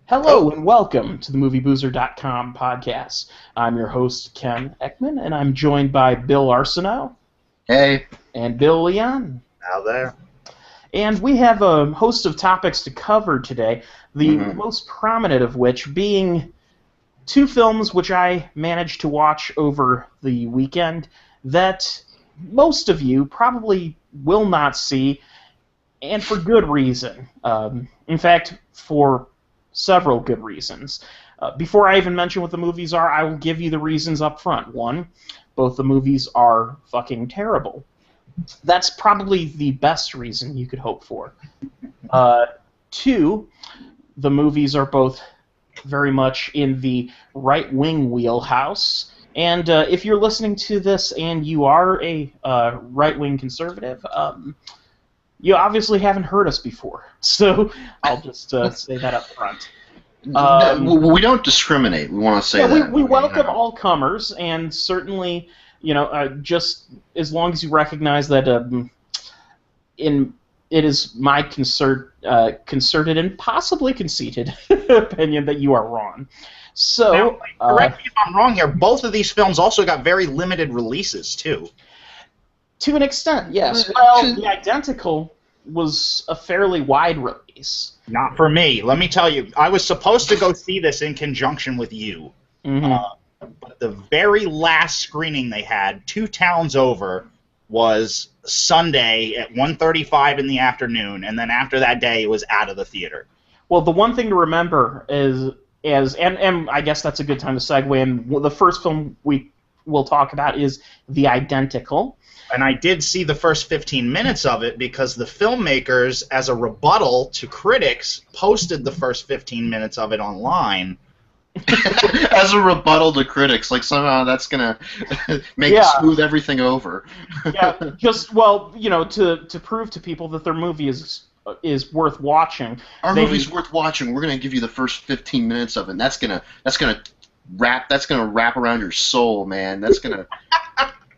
Hello and welcome to the MovieBoozer.com podcast. I'm your host, Ken Ekman, and I'm joined by Bill Arsenault. Hey. And Bill Leon. Out there. And we have a host of topics to cover today, the most prominent of which being two films which I managed to watch over the weekend that most of you probably will not see, and for good reason. In fact, for several good reasons. Before I even mention what the movies are, I will give you the reasons up front. One, both the movies are fucking terrible. That's probably the best reason you could hope for. Two, the movies are both very much in the right-wing wheelhouse. And if you're listening to this and you are a right-wing conservative, you obviously haven't heard us before, so I'll just say that up front. We don't discriminate. We want to say that. We welcome all comers, and certainly, just as long as you recognize that it is my concerted and possibly conceited opinion that you are wrong. So, now, correct me if I'm wrong here, both of these films also got very limited releases, too. To an extent, yes. Well, The Identical was a fairly wide release. Not for me. Let me tell you, I was supposed to go see this in conjunction with you. But the very last screening they had, 2 towns over, was Sunday at 1:35 in the afternoon, and then after that day, it was out of the theater. Well, the one thing to remember is and I guess that's a good time to segue in. The first film we will talk about is The Identical. And I did see the first 15 minutes of it because the filmmakers, as a rebuttal to critics, posted the first 15 minutes of it online. As a rebuttal to critics, like somehow that's gonna smooth everything over. Yeah, just to prove to people that their movie is worth watching. Our movie's worth watching. We're gonna give you the first 15 minutes of it. And that's gonna wrap around your soul, man. That's gonna.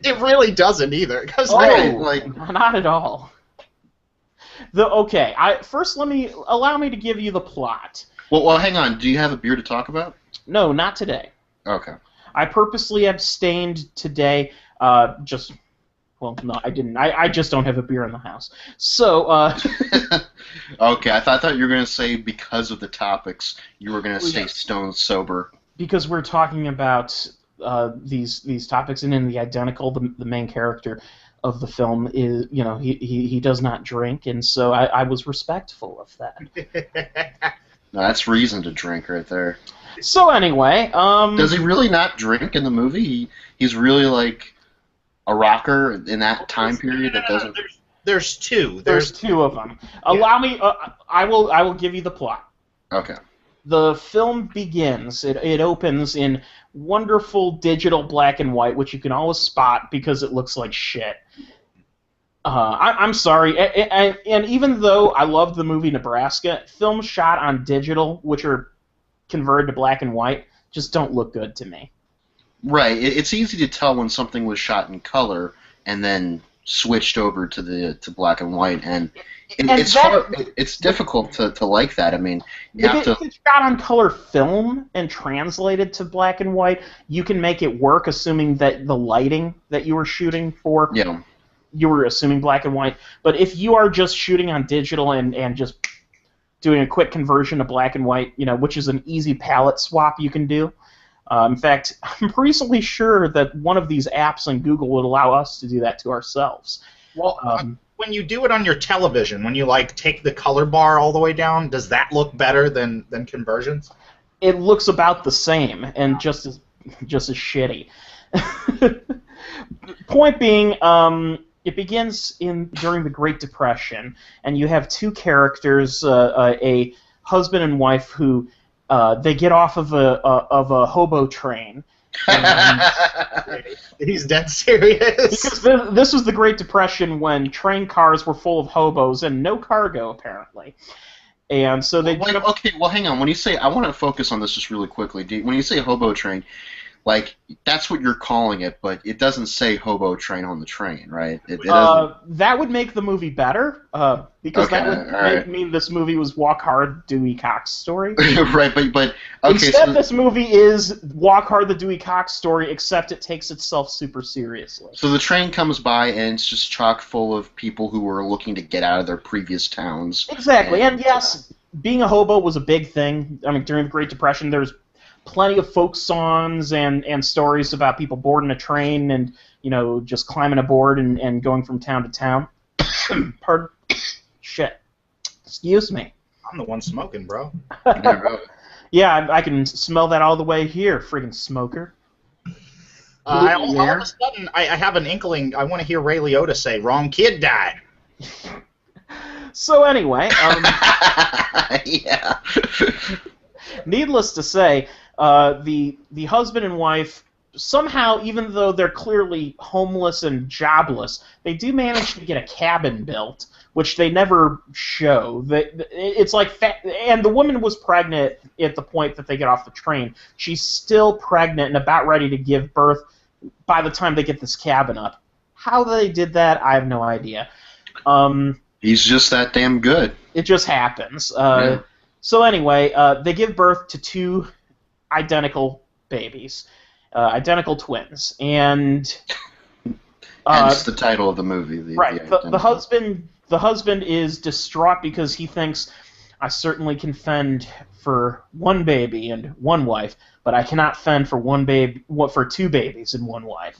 It really doesn't either. Not at all. First allow me to give you the plot. Well, hang on. Do you have a beer to talk about? No, not today. Okay. I purposely abstained today. No, I didn't. I just don't have a beer in the house. So. Okay, I thought you were gonna say because of the topics you were gonna stay stone sober. Because we're talking about these topics, and in The Identical, the main character of the film is, he does not drink, and so I was respectful of that. No, that's reason to drink right there. So anyway, does he really not drink in the movie? He's really like a rocker in that time period that doesn't. There's two. There's two of them. Yeah. Allow me. I will give you the plot. Okay. The film begins. It opens in wonderful digital black and white, which you can always spot because it looks like shit. I'm sorry, and even though I loved the movie Nebraska, films shot on digital, which are converted to black and white, just don't look good to me. Right. It's easy to tell when something was shot in color and then switched over to black and white, and it's hard. It's difficult to like that. I mean, if it's shot on color film and translated to black and white, you can make it work, assuming that the lighting that you were shooting for, you were assuming black and white. But if you are just shooting on digital and just doing a quick conversion to black and white, which is an easy palette swap you can do. In fact, I'm reasonably sure that one of these apps on Google would allow us to do that to ourselves. Well, when you do it on your television, when you take the color bar all the way down, does that look better than conversions? It looks about the same and just as shitty. Point being, it begins during the Great Depression, and you have two characters, a husband and wife who they get off of a hobo train. He's dead serious. Because this was the Great Depression when train cars were full of hobos and no cargo, apparently. And so they... Okay, well, hang on. When you say... I want to focus on this just really quickly. When you say hobo train, like that's what you're calling it, but it doesn't say hobo train on the train, right? It doesn't. That would make the movie better, because Okay, that would mean this movie was Walk Hard, Dewey Cox story. Right, but okay. Instead, this movie is Walk Hard, the Dewey Cox story, except it takes itself super seriously. So the train comes by, and it's just chock full of people who were looking to get out of their previous towns. Exactly, and yes, being a hobo was a big thing. I mean, during the Great Depression, there's plenty of folk songs and stories about people boarding a train and, just climbing aboard and going from town to town. Pardon? Shit. Excuse me. I'm the one smoking, bro. Yeah, I can smell that all the way here, friggin' smoker. All of a sudden, I have an inkling. I want to hear Ray Liotta say, "Wrong kid died." So anyway, yeah. Needless to say, the husband and wife somehow, even though they're clearly homeless and jobless, they do manage to get a cabin built, which they never show. It's like, and the woman was pregnant at the point that they get off the train. She's still pregnant and about ready to give birth by the time they get this cabin up. How they did that, I have no idea. He's just that damn good. It just happens. So anyway, they give birth to two identical babies, identical twins, and hence the title of the movie. The husband is distraught because he thinks, I certainly can fend for one baby and one wife, but I cannot fend for for two babies and one wife.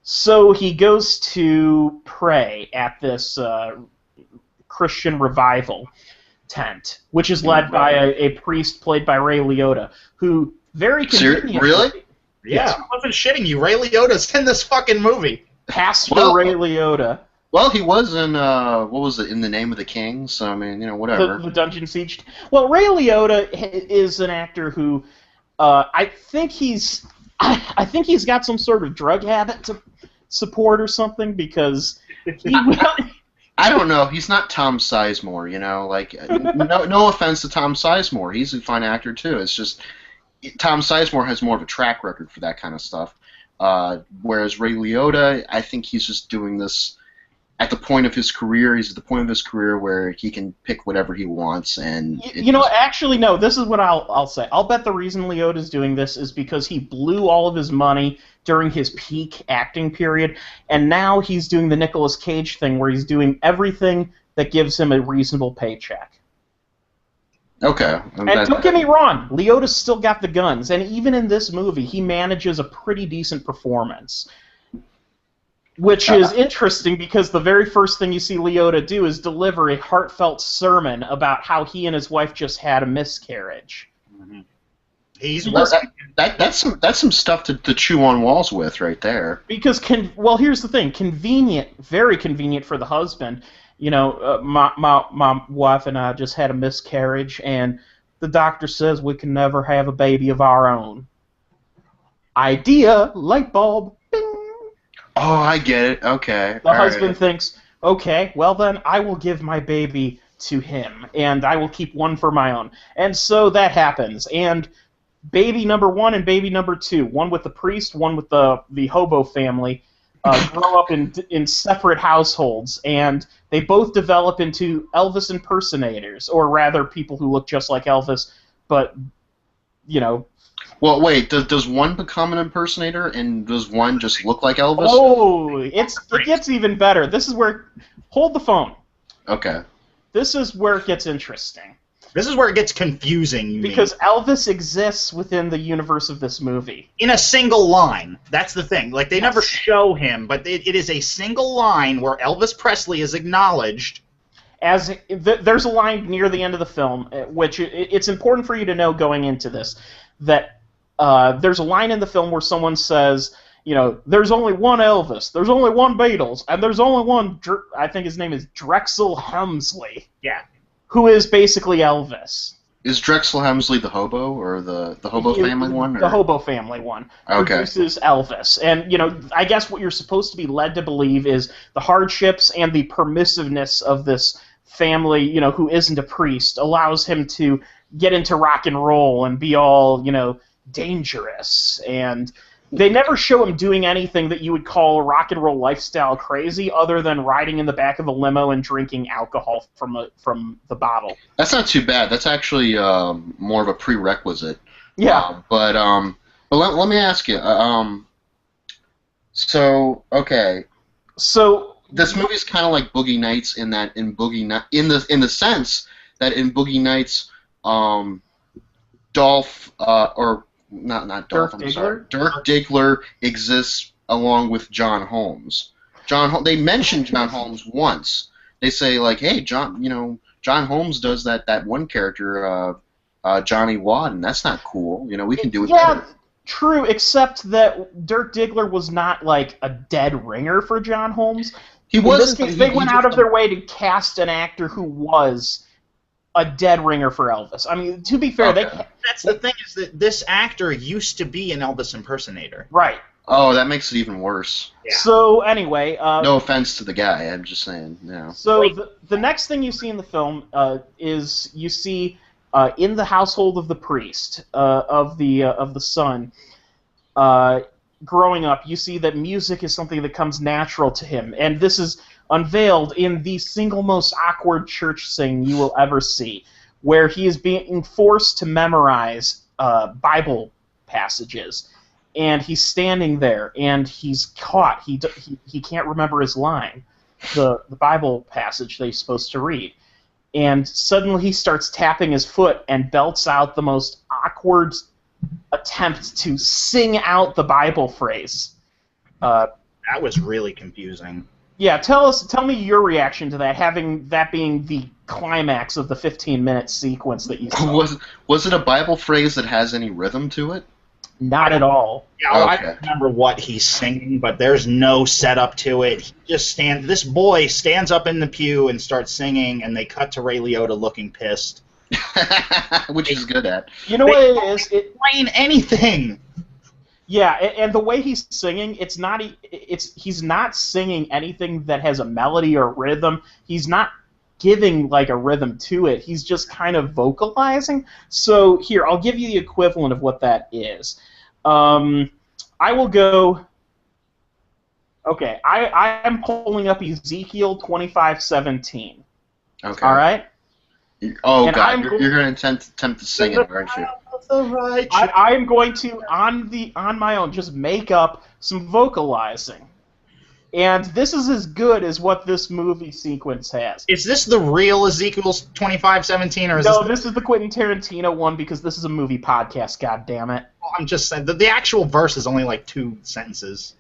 So he goes to pray at this Christian revival tent, which is led by a priest played by Ray Liotta, who very conveniently... Really? Yeah, I wasn't shitting you. Ray Liotta's in this fucking movie. Pastor Ray Liotta. Well, he was in, what was it, In the Name of the King, so, I mean, whatever. The Dungeon Siege. Well, Ray Liotta is an actor who, I think he's got some sort of drug habit to support or something, because he... I don't know. He's not Tom Sizemore, no offense to Tom Sizemore. He's a fine actor, too. It's just Tom Sizemore has more of a track record for that kind of stuff. Whereas Ray Liotta, I think he's just doing this at the point of his career. He's at the point of his career where he can pick whatever he wants. And actually, no, this is what I'll say. I'll bet the reason Liotta's doing this is because he blew all of his money during his peak acting period, and now he's doing the Nicolas Cage thing where he's doing everything that gives him a reasonable paycheck. Okay. And don't get me wrong, Liotta's still got the guns, and even in this movie, he manages a pretty decent performance. Which is interesting because the very first thing you see Liotta do is deliver a heartfelt sermon about how he and his wife just had a miscarriage. Mm-hmm. He's that's some stuff to chew on walls with right there. Because here's the thing: convenient, very convenient for the husband. My wife and I just had a miscarriage, and the doctor says we can never have a baby of our own. Idea, light bulb, bing. Oh, I get it. Okay. The husband thinks, okay, well then I will give my baby to him, and I will keep one for my own. And so that happens, and baby number one and baby number two, one with the priest, one with the hobo family, grow up in separate households, and they both develop into Elvis impersonators, or rather people who look just like Elvis, but, Well, wait, does one become an impersonator, and does one just look like Elvis? Oh, it gets even better. This is where... Hold the phone. Okay. This is where it gets interesting. This is where it gets confusing, because Elvis exists within the universe of this movie. In a single line. That's the thing. Like, they never show him, but it is a single line where Elvis Presley is acknowledged. There's a line near the end of the film, which it's important for you to know going into this, that there's a line in the film where someone says, there's only one Elvis, there's only one Beatles, and there's only one, I think his name is Drexel Hemsley. Yeah. Who is basically Elvis. Is Drexel Hemsley the hobo, or the hobo family one? The hobo family one. Okay. Produces Elvis. And, I guess what you're supposed to be led to believe is the hardships and the permissiveness of this family, who isn't a priest, allows him to get into rock and roll and be all, dangerous. And They never show him doing anything that you would call rock and roll lifestyle crazy, other than riding in the back of a limo and drinking alcohol from the bottle. That's not too bad. That's actually more of a prerequisite. Yeah. But let me ask you. So this movie's kind of like Boogie Nights in the sense that in Boogie Nights, Dolph or not Dolph. Dirk Diggler? Dirk Diggler exists along with John Holmes. They mention John Holmes once. They say like, hey, John Holmes does that one character, Johnny Wadden. That's not cool. We can do it better. True, except that Dirk Diggler was not like a dead ringer for John Holmes. He wasn't. In this case, they went out of their way to cast an actor who was a dead ringer for Elvis. I mean, to be fair, that's the thing, is that this actor used to be an Elvis impersonator. Right. Oh, that makes it even worse. Yeah. So anyway, no offense to the guy, I'm just saying. So the next thing you see in the film is you see in the household of the priest of the son. Growing up, you see that music is something that comes natural to him, and this is unveiled in the single most awkward church sing you will ever see, where he is being forced to memorize Bible passages, and he's standing there, and he's caught. He can't remember his line, the Bible passage that he's supposed to read, and suddenly he starts tapping his foot and belts out the most awkward attempt to sing out the Bible phrase. That was really confusing. Yeah, tell me your reaction to that, having that being the climax of the 15-minute sequence that you saw. Was it a Bible phrase that has any rhythm to it? Not at all. Yeah, I don't remember what he's singing, but there's no setup to it. He just this boy stands up in the pew and starts singing, and they cut to Ray Liotta looking pissed. Which he's good at. You know what it is? Explain anything. Yeah, and the way he's singing, he's not singing anything that has a melody or rhythm. He's not giving like a rhythm to it. He's just kind of vocalizing. So here, I'll give you the equivalent of what that is. I will go. Okay, I'm pulling up Ezekiel 25:17. Okay. All right. Oh, and God, you're going to attempt to sing it, aren't you? I'm going to, on my own, just make up some vocalizing. And this is as good as what this movie sequence has. Is this the real Ezekiel 25:17, or is this is the Quentin Tarantino one, because this is a movie podcast, goddammit. Well, I'm just saying, the actual verse is only like 2 sentences.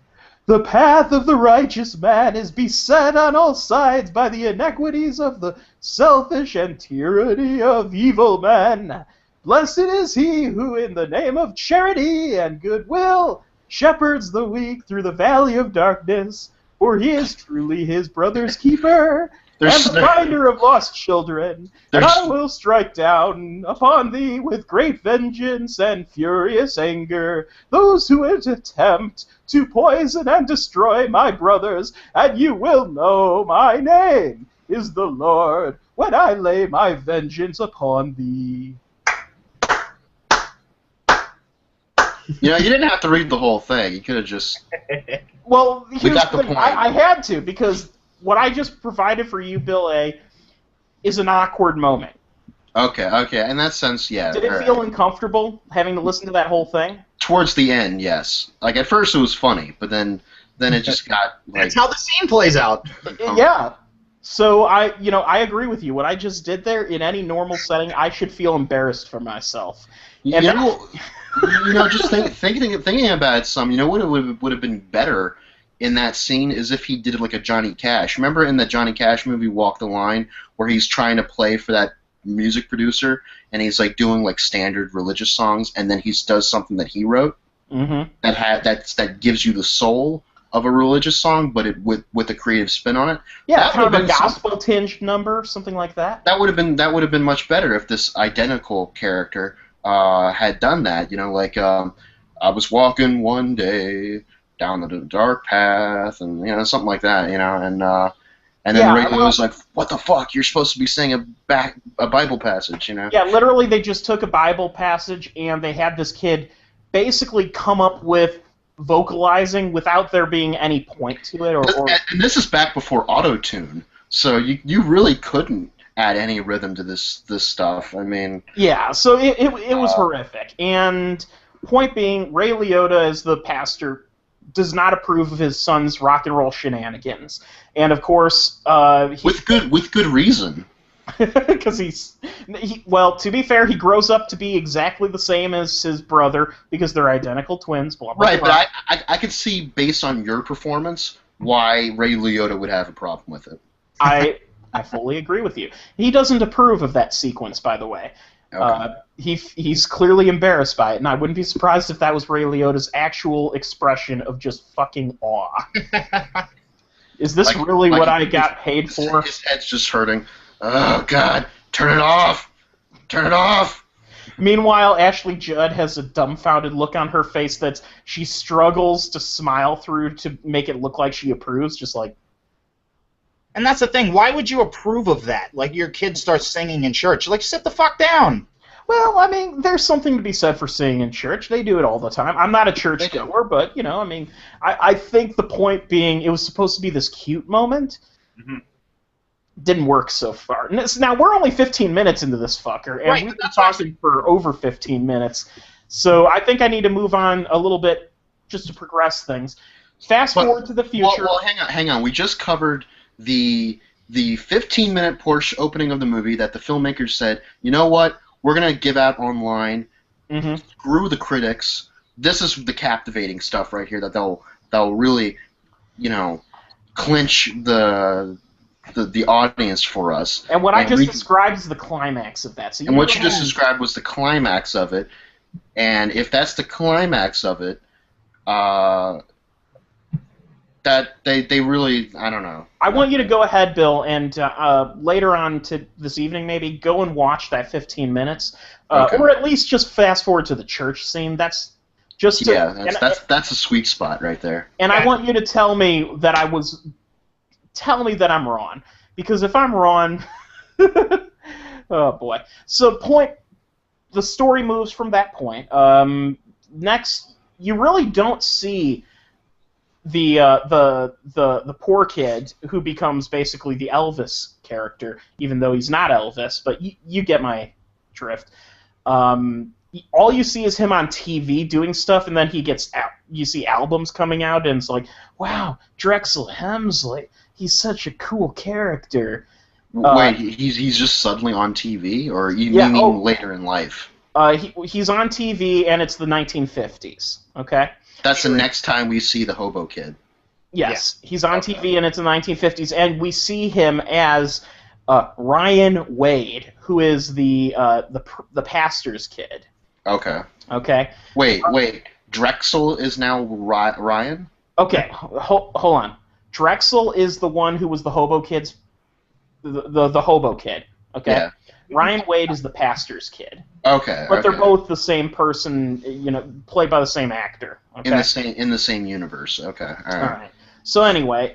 The path of the righteous man is beset on all sides by the inequities of the selfish and tyranny of evil men. Blessed is he who in the name of charity and goodwill shepherds the weak through the valley of darkness, for he is truly his brother's keeper and the finder of lost children. And I will strike down upon thee with great vengeance and furious anger those who would attempt to poison and destroy my brothers, and you will know my name is the Lord when I lay my vengeance upon thee. You didn't have to read the whole thing. You could have just... Well, here's got the the thing. point. I had to, because what I just provided for you, Bill A., is an awkward moment. Okay. In that sense, yeah. Did it feel uncomfortable having to listen to that whole thing? Towards the end, yes. Like, at first it was funny, but then it just got, like... That's how the scene plays out. Yeah. So, I agree with you. What I just did there, in any normal setting, I should feel embarrassed for myself. And just thinking about it some, what would have been better in that scene is if he did like a Johnny Cash. Remember in the Johnny Cash movie Walk the Line, where he's trying to play for that music producer, and he's like doing like standard religious songs, and then he does something that he wrote that gives you the soul of a religious song, but with a creative spin on it. Yeah, kind of a gospel-tinged number, something like that. That would have been much better if this identical character had done that. I was walking one day down the dark path, and something like that. And then Ray was like, "What the fuck? You're supposed to be saying a Bible passage." Yeah, literally, they just took a Bible passage and they had this kid basically come up with vocalizing without there being any point to it. And this is back before auto-tune, so you really couldn't add any rhythm to this stuff. I mean... Yeah, so it was horrific. And point being, Ray Liotta, as the pastor, does not approve of his son's rock and roll shenanigans. And, of course... with good reason. Because well, to be fair, he grows up to be exactly the same as his brother because they're identical twins. Blah, blah, right, blah. but I could see, based on your performance, why Ray Liotta would have a problem with it. I fully agree with you. He doesn't approve of that sequence, by the way. Okay. He's clearly embarrassed by it, and I wouldn't be surprised if that was Ray Liotta's actual expression of just fucking awe. Is this really what I got paid for? His head's just hurting. Oh, God. Turn it off. Turn it off. Meanwhile, Ashley Judd has a dumbfounded look on her face that she struggles to smile through to make it look like she approves, just like... And that's the thing. Why would you approve of that? Like, your kid starts singing in church. Like, sit the fuck down. Well, I mean, there's something to be said for singing in church. They do it all the time. I'm not a church goer, but, you know, I mean, I think the point being it was supposed to be this cute moment. Mm-hmm. Didn't work so far. Now, we're only 15 minutes into this fucker, and we've been talking for over 15 minutes. So I think I need to move on a little bit just to progress things. Fast forward to the future. Well, hang on. We just covered the 15-minute Porsche opening of the movie that the filmmakers said, you know what, we're going to give out online, screw the critics. This is the captivating stuff right here that they'll really, you know, clinch the audience for us. And what I just described is the climax of that. So and what you just described was the climax of it. And if that's the climax of it, that they really, I don't know. I want you to go ahead, Bill, and later on to this evening maybe go and watch that 15 minutes, or at least just fast forward to the church scene. That's just that's a sweet spot right there. And I want you to tell me that I'm wrong, because if I'm wrong, oh boy. So the story moves from that point. Next, you really don't see the poor kid who becomes basically the Elvis character, even though he's not Elvis, but you get my drift. All you see is him on TV doing stuff, and then you see albums coming out, and it's like, wow, Drexel Hemsley, he's such a cool character. Wait, he's just suddenly on TV, or you mean later in life? He's on TV, and it's the 1950s. Okay. That's the next time we see the hobo kid. Yes, he's on TV, and it's the 1950s, and we see him as Ryan Wade, who is the pastor's kid. Okay. Okay. Wait. Drexel is now Ryan? Okay, hold on. Drexel is the one who was the hobo kid's the hobo kid. Okay. Yeah. Ryan Wade is the pastor's kid. Okay. But they're both the same person, you know, played by the same actor. Okay? In the same universe. Okay. All right. So anyway,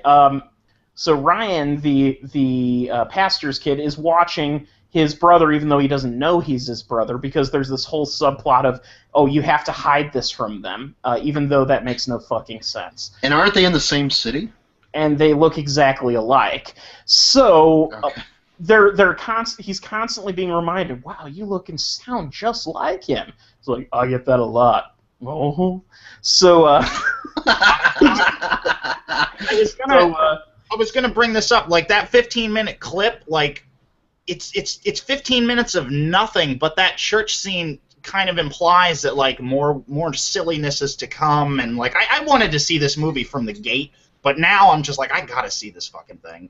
so Ryan, the pastor's kid, is watching his brother, even though he doesn't know he's his brother, because there's this whole subplot of, oh, you have to hide this from them, even though that makes no fucking sense. And aren't they in the same city? And they look exactly alike. So. Okay. He's constantly being reminded, wow, you look and sound just like him. It's like, I get that a lot. Oh. So, I was gonna bring this up. Like, that 15-minute clip, like, it's 15 minutes of nothing, but that church scene kind of implies that, like, more silliness is to come, and, like, I wanted to see this movie from the gate, but now I'm just like, I gotta see this fucking thing.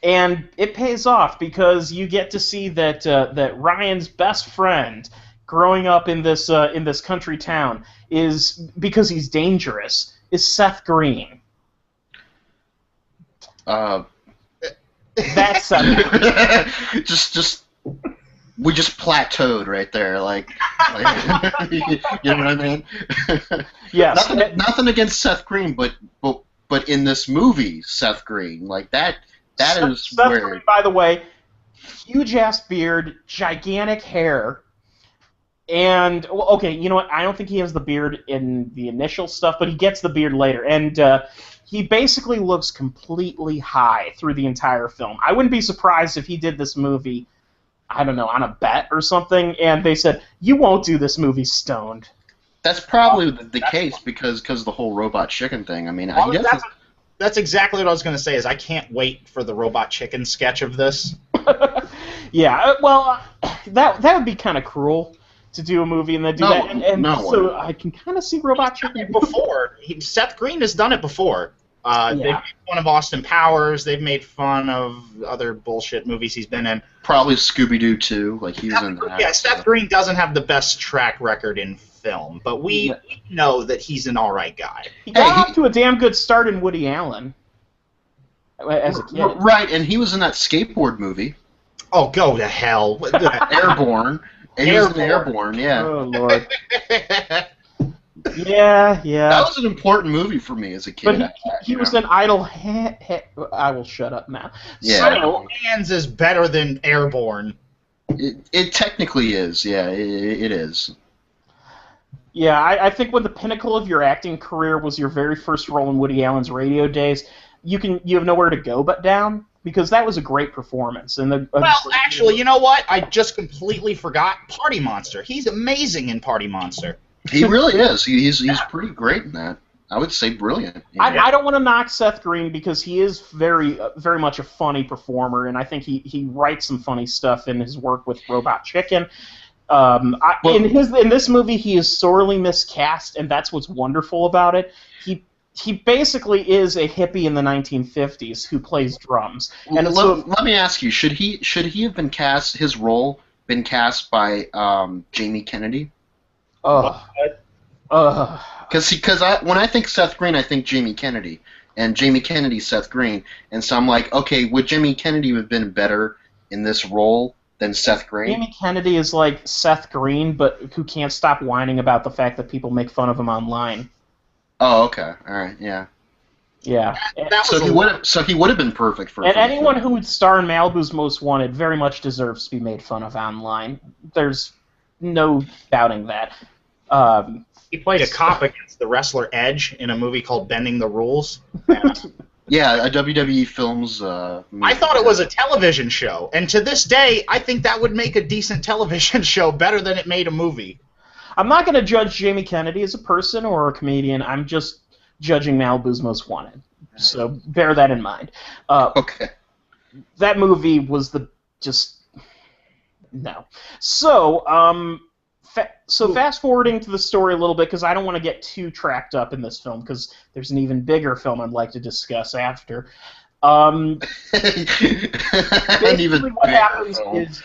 And it pays off, because you get to see that that Ryan's best friend, growing up in this country town, is, because he's dangerous, is Seth Green. That's Seth. We just plateaued right there, like you know what I mean? Yes. Nothing against Seth Green, but in this movie, Seth Green, like that. Seth Green, by the way, huge ass beard, gigantic hair, And okay, you know what? I don't think he has the beard in the initial stuff, but he gets the beard later, and he basically looks completely high through the entire film. I wouldn't be surprised if he did this movie, I don't know, on a bet or something, and they said, "You won't do this movie stoned." That's probably the case because of the whole robot chicken thing. I mean, that's exactly what I was going to say. Is I can't wait for the robot chicken sketch of this. Yeah, well, that would be kind of cruel to do a movie and then do that. And so I can kind of see Robot Chicken before. Seth Green has done it before. They've made fun of Austin Powers. They've made fun of other bullshit movies he's been in. Probably Scooby-Doo too. Like he's in that. Yeah, Seth Green doesn't have the best track record in film, but we know that he's an all right guy. He got off to a damn good start in Woody Allen as a kid. Right, and he was in that skateboard movie. Oh, go to hell! Airborne. And he was in Airborne, yeah. Oh, Lord. Yeah. That was an important movie for me as a kid. But he was an idle... I will shut up now. Yeah. So, Hands is better than Airborne. It technically is, yeah. It is. Yeah, I think when the pinnacle of your acting career was your very first role in Woody Allen's Radio days, you have nowhere to go but down. Because that was a great performance. And actually, you know what? I just completely forgot Party Monster. He's amazing in Party Monster. He really is. He's pretty great in that. I would say brilliant. I don't want to knock Seth Green because he is very much a funny performer, and I think he writes some funny stuff in his work with Robot Chicken. In this movie, he is sorely miscast, and that's what's wonderful about it. He basically is a hippie in the 1950s who plays drums. And let me ask you: should he have been cast? His role been cast by Jamie Kennedy? Because when I think Seth Green, I think Jamie Kennedy, and Jamie Kennedy's Seth Green, and so I'm like, okay, would Jamie Kennedy have been better in this role than Seth Green? Jamie Kennedy is like Seth Green, but who can't stop whining about the fact that people make fun of him online. Oh, okay. All right. Yeah. Yeah. So he would have been perfect for. And anyone who would star in Malibu's Most Wanted very much deserves to be made fun of online. There's no doubting that. He played a cop against the wrestler Edge in a movie called Bending the Rules. Yeah, a WWE Films movie. I thought it was a television show, and to this day, I think that would make a decent television show better than it made a movie. I'm not going to judge Jamie Kennedy as a person or a comedian. I'm just judging Malibu's Most Wanted. So bear that in mind. Okay. That movie was no. So, fast forwarding to the story a little bit, because I don't want to get too tracked up in this film, because there's an even bigger film I'd like to discuss after. Basically, what happens is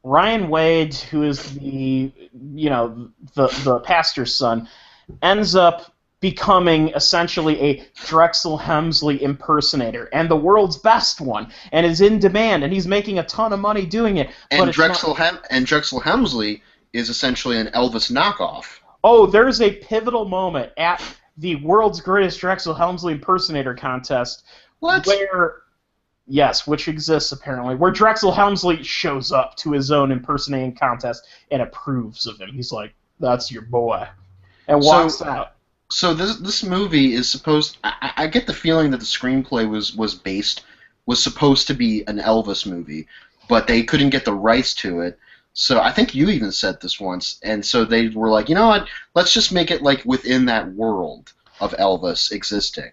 Ryan Wade, who is the pastor's son, ends up becoming essentially a Drexel Hemsley impersonator, and the world's best one, and is in demand, and he's making a ton of money doing it. And Drexel Hemsley is essentially an Elvis knockoff. Oh, there's a pivotal moment at the world's greatest Drexel Hemsley impersonator contest. What? Which exists apparently, where Drexel Hemsley shows up to his own impersonating contest and approves of him. He's like, "That's your boy," and walks out. So this movie is supposed. I get the feeling that the screenplay was supposed to be an Elvis movie, but they couldn't get the rights to it. So I think you even said this once, and so they were like, you know what? Let's just make it like within that world of Elvis existing.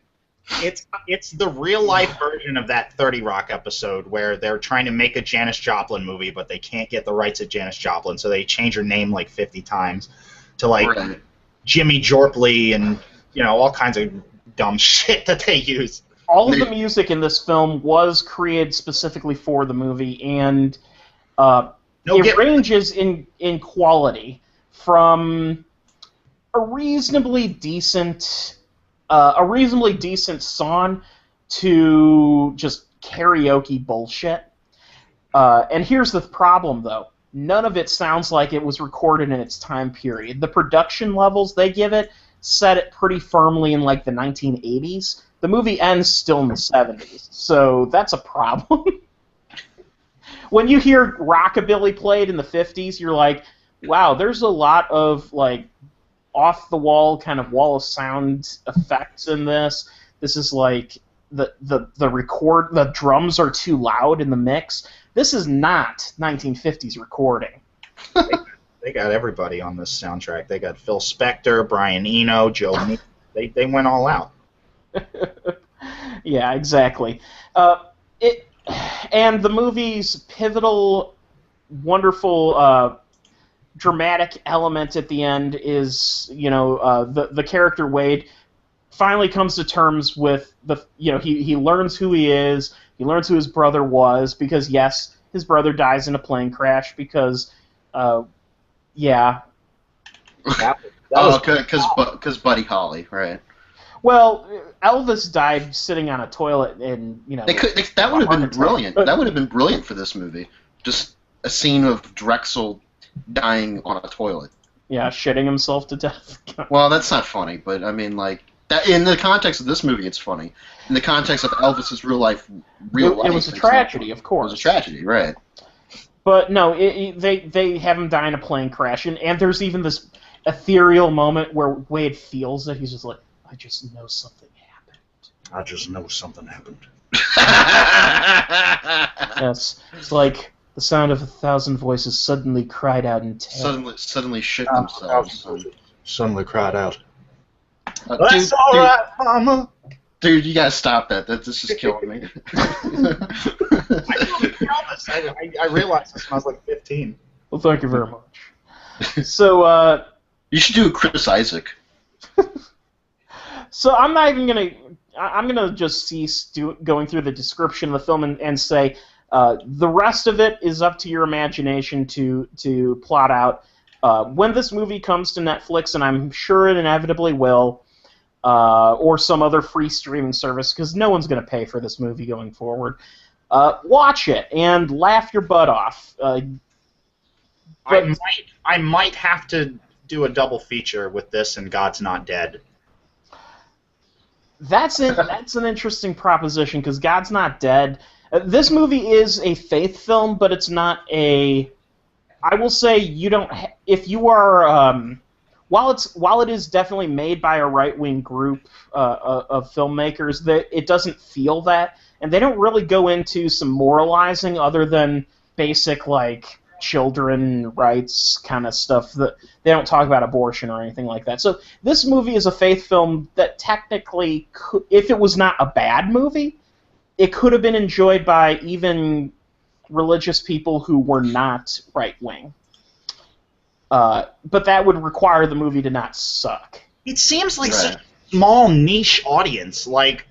It's the real life version of that 30 Rock episode where they're trying to make a Janis Joplin movie, but they can't get the rights of Janis Joplin, so they change her name like 50 times to like Jimmy Jorpley and all kinds of dumb shit that they use. All of the music in this film was created specifically for the movie, and it ranges in quality from a reasonably decent song to just karaoke bullshit. And here's the problem, though. None of it sounds like it was recorded in its time period. The production levels they give it set it pretty firmly in like the 1980s. The movie ends still in the 70s, so that's a problem. When you hear rockabilly played in the 50s, you're like, wow, there's a lot of like off the wall kind of wall of sound effects in this. This is like the drums are too loud in the mix. This is not 1950s recording. They got everybody on this soundtrack. They got Phil Spector, Brian Eno, Joe Meek. They went all out. Yeah, exactly. And the movie's pivotal, wonderful, dramatic element at the end is, the character Wade finally comes to terms with he learns who he is. He learns who his brother was because yes, his brother dies in a plane crash because. Yeah. Because Buddy Holly, right? Well, Elvis died sitting on a toilet, and that would have been brilliant. That would have been brilliant for this movie. Just a scene of Drexel dying on a toilet. Yeah, shitting himself to death. Well, that's not funny, but I mean, like that in the context of this movie, it's funny. In the context of Elvis's real life, it was a tragedy, of course. It was a tragedy, right? But no, they have him die in a plane crash, and there's even this ethereal moment where Wade feels it. He's just like, I just know something happened. I just know something happened. Yes, it's like the sound of 1,000 voices suddenly cried out in terror. Suddenly shit themselves. Suddenly cried out. That's all right, Mama. Dude, you gotta stop that. This is killing me. I realized this when I was like 15. Well, thank you very much. So, you should do Chris Isaac. So I'm not even gonna. I'm gonna just cease going through the description of the film and say the rest of it is up to your imagination to plot out. When this movie comes to Netflix, and I'm sure it inevitably will, or some other free streaming service, because no one's going to pay for this movie going forward, watch it and laugh your butt off. I might have to do a double feature with this and God's Not Dead. That's an interesting proposition, because God's Not Dead. This movie is a faith film, but it's not a. I will say you don't. If you are, while it is definitely made by a right-wing group of filmmakers, that it doesn't feel that, and they don't really go into some moralizing other than basic like children rights kind of stuff. That they don't talk about abortion or anything like that. So this movie is a faith film that technically, if it was not a bad movie, it could have been enjoyed by even religious people who were not right-wing. But that would require the movie to not suck. It seems like such a small niche audience. Like,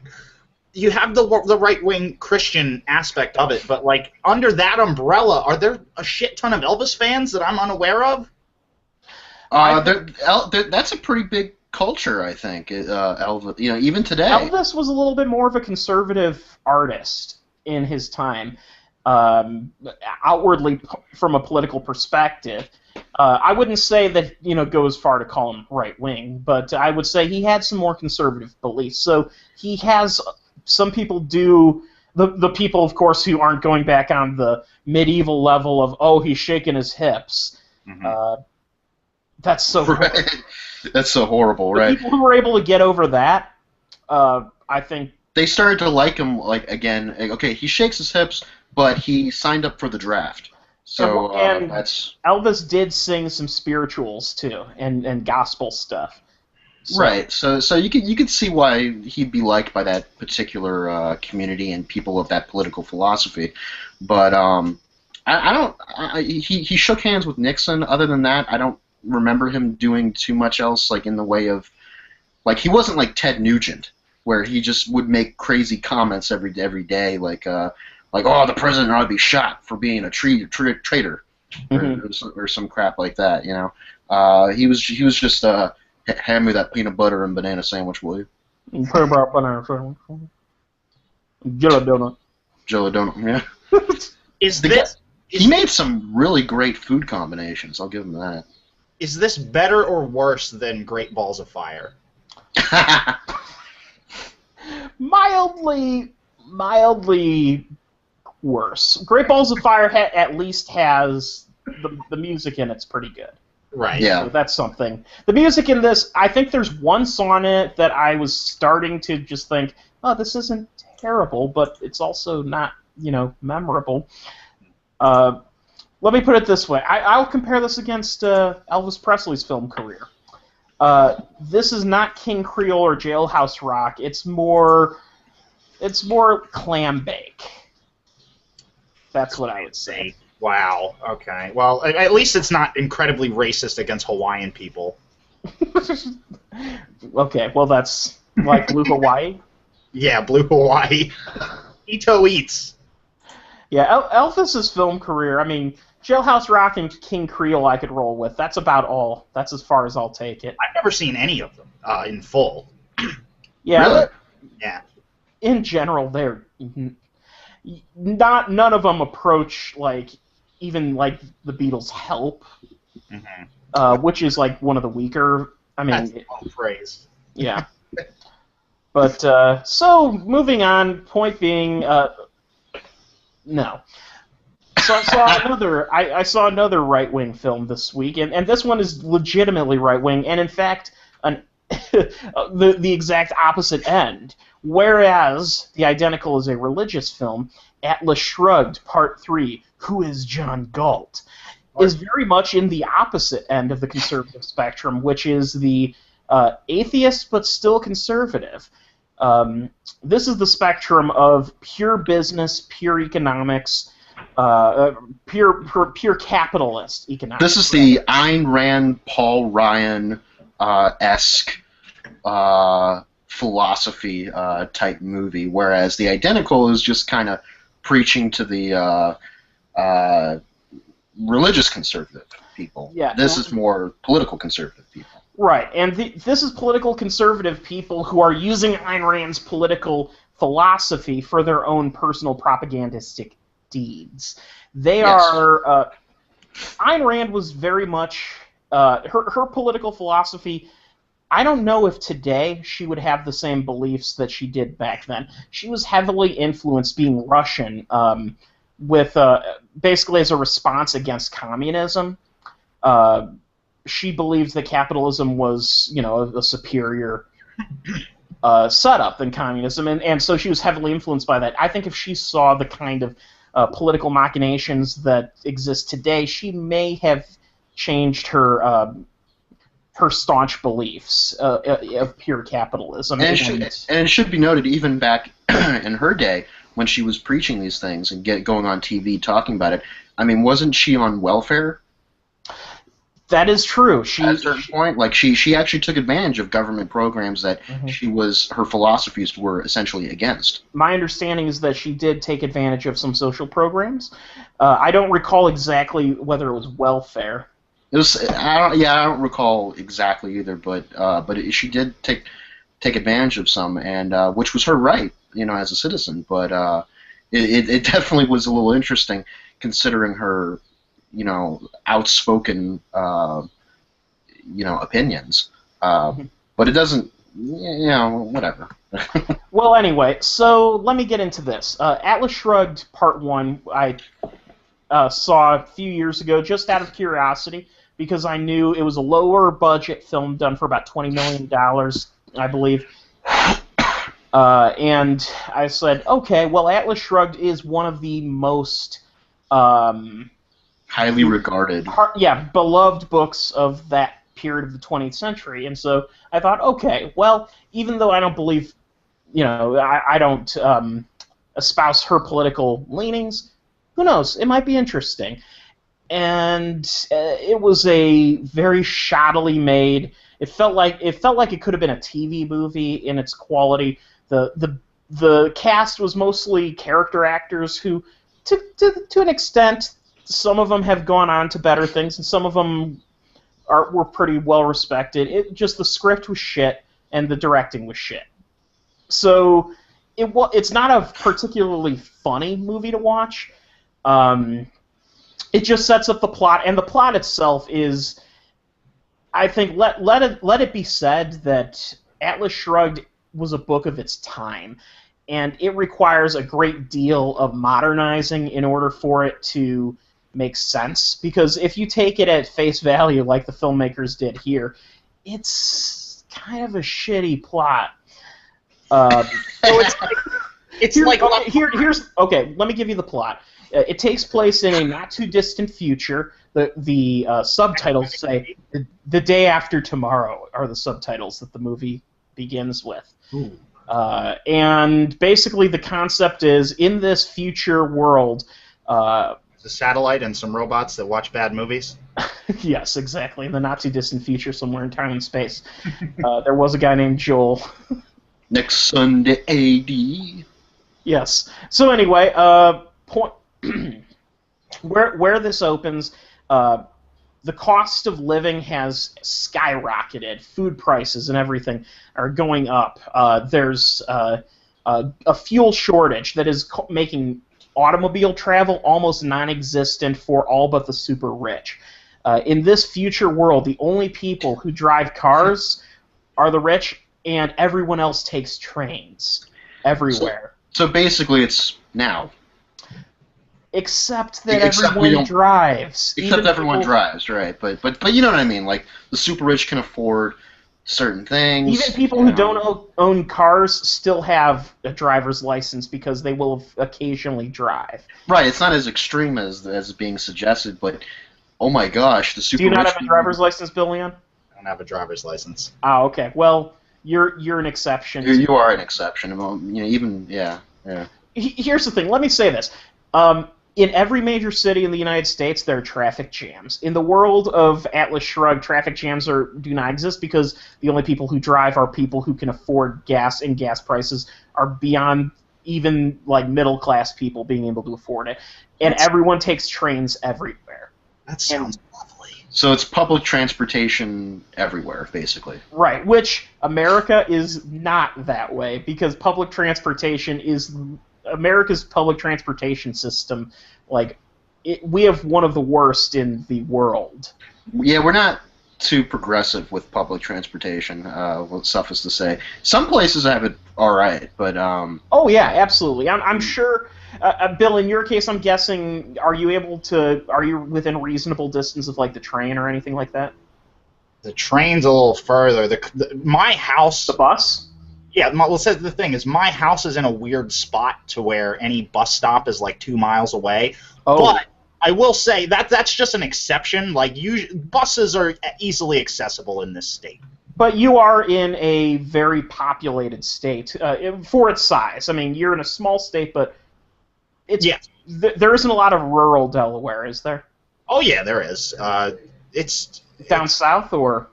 you have the right-wing Christian aspect of it, but like under that umbrella, are there a shit ton of Elvis fans that I'm unaware of? That's a pretty big culture, I think. Elvis, even today. Elvis was a little bit more of a conservative artist in his time, outwardly from a political perspective. I wouldn't say that go as far to call him right-wing, but I would say he had some more conservative beliefs. So he has. Some people do, the people, of course, who aren't going back on the medieval level of, he's shaking his hips. Mm-hmm. That's so horrible. That's so horrible, right? The people who were able to get over that, I think... They started to like him, again, okay, he shakes his hips, but he signed up for the draft. So and that's... Elvis did sing some spirituals, too, and gospel stuff. So. Right, so you could see why he'd be liked by that particular community and people of that political philosophy, but he shook hands with Nixon. Other than that, I don't remember him doing too much else, like in the way of, like he wasn't like Ted Nugent, where he just would make crazy comments every day, like the president ought to be shot for being a traitor, mm-hmm. or some crap like that, He was just hand me that peanut butter and banana sandwich, will you? Banana sandwich. Jello donut. Jello donut, yeah. He made some really great food combinations. I'll give him that. Is this better or worse than Great Balls of Fire? Mildly worse. Great Balls of Fire at least has the music in it's pretty good. Right. Yeah. So that's something. The music in this, I think there's one song in it that I was starting to just think, oh, this isn't terrible, but it's also not, memorable. Let me put it this way. I'll compare this against Elvis Presley's film career. This is not King Creole or Jailhouse Rock. It's more clam bake. That's what I would say. Wow. Okay. Well, at least it's not incredibly racist against Hawaiian people. Okay. Well, that's like Blue Hawaii. Yeah, Blue Hawaii. Ito eats. Yeah, Elvis's film career. I mean, Jailhouse Rock and King Creole I could roll with. That's about all. That's as far as I'll take it. I've never seen any of them in full. Yeah. Really? Yeah. In general, they're none of them approach even the Beatles' Help, which is like one of the weaker. I mean, that's well phrased. Yeah. But so moving on. Point being, no. So I saw another right-wing film this week, and this one is legitimately right-wing, and in fact, the exact opposite end. Whereas The Identical is a religious film, Atlas Shrugged Part 3, Who is John Galt, is very much in the opposite end of the conservative spectrum, which is the atheist but still conservative. This is the spectrum of pure business, pure economics, pure capitalist economics. This is the Ayn Rand, Paul Ryan esque philosophy type movie, whereas The Identical is just kind of preaching to the religious conservative people. Yeah, this is more political conservative people. Right, and this is political conservative people who are using Ayn Rand's political philosophy for their own personal propagandistic deeds. They are... Ayn Rand was very much... her political philosophy... I don't know if today she would have the same beliefs that she did back then. She was heavily influenced, being Russian, with basically as a response against communism. She believed that capitalism was, a superior setup than communism, and so she was heavily influenced by that. I think if she saw the kind of political machinations that exist today, she may have changed her staunch beliefs of pure capitalism. And it should be noted, even back in her day, when she was preaching these things and going on TV talking about it, I mean, wasn't she on welfare? That is true. At a certain point, like she actually took advantage of government programs that her philosophies were essentially against. My understanding is that she did take advantage of some social programs. I don't recall exactly whether it was welfare. It was, I don't recall exactly either, but she did take advantage of some, and which was her right, as a citizen. But it definitely was a little interesting, considering her, outspoken, opinions. But it doesn't, whatever. Well, anyway, so let me get into this. Atlas Shrugged Part 1, I saw a few years ago, just out of curiosity, because I knew it was a lower budget film done for about $20 million, I believe. And I said, okay, well, Atlas Shrugged is one of the most highly regarded, beloved books of that period of the 20th century. And so I thought, okay, well, even though I don't believe, I don't espouse her political leanings, who knows? It might be interesting. And it was a very shoddily made. It felt like it could have been a TV movie in its quality. The cast was mostly character actors who, to an extent, some of them have gone on to better things, and some of them were pretty well respected. The script was shit, and the directing was shit. So it's not a particularly funny movie to watch. It just sets up the plot, and the plot itself is, I think, let it be said that Atlas Shrugged was a book of its time, and it requires a great deal of modernizing in order for it to makes sense, because if you take it at face value like the filmmakers did here, it's kind of a shitty plot. So here's okay. Let me give you the plot. It takes place in a not too distant future. The subtitles say the day after tomorrow are the subtitles that the movie begins with. And basically the concept is, in this future world, there's a satellite and some robots that watch bad movies. Yes, exactly. In the not too distant future, somewhere in time and space, there was a guy named Joel. Next Sunday, AD. Yes. So anyway, where this opens, the cost of living has skyrocketed. Food prices and everything are going up. There's a fuel shortage that is making automobile travel almost non-existent for all but the super rich. In this future world, the only people who drive cars are the rich, and everyone else takes trains everywhere. So basically it's now. Except that everyone drives. Except everyone drives, right? But you know what I mean. Like, the super rich can afford certain things. Even people who don't own cars still have a driver's license because they will occasionally drive. Right. It's not as extreme as being suggested, but oh my gosh, the super rich. Do you not have a driver's license, Bill Leon? I don't have a driver's license. Oh, okay. Well, you're an exception. You are an exception. Yeah. Here's the thing. Let me say this. In every major city in the United States, there are traffic jams. In the world of Atlas Shrugged, traffic jams do not exist because the only people who drive are people who can afford gas, and gas prices are beyond even like middle-class people being able to afford it. And everyone takes trains everywhere. That sounds lovely. So it's public transportation everywhere, basically. Right, which America is not that way, because public transportation is... America's public transportation system, we have one of the worst in the world. Yeah, we're not too progressive with public transportation, suffice to say. Some places have it all right, but... Oh, yeah, absolutely. I'm sure... Bill, in your case, I'm guessing, are you within reasonable distance of, the train or anything like that? The train's a little further. My house... The bus? Yeah, well, the thing is, my house is in a weird spot to where any bus stop is 2 miles away. Oh. But I will say that's just an exception. Buses are easily accessible in this state. But you are in a very populated state for its size. I mean, you're in a small state, but there isn't a lot of rural Delaware, is there? Oh yeah, there is. It's down south or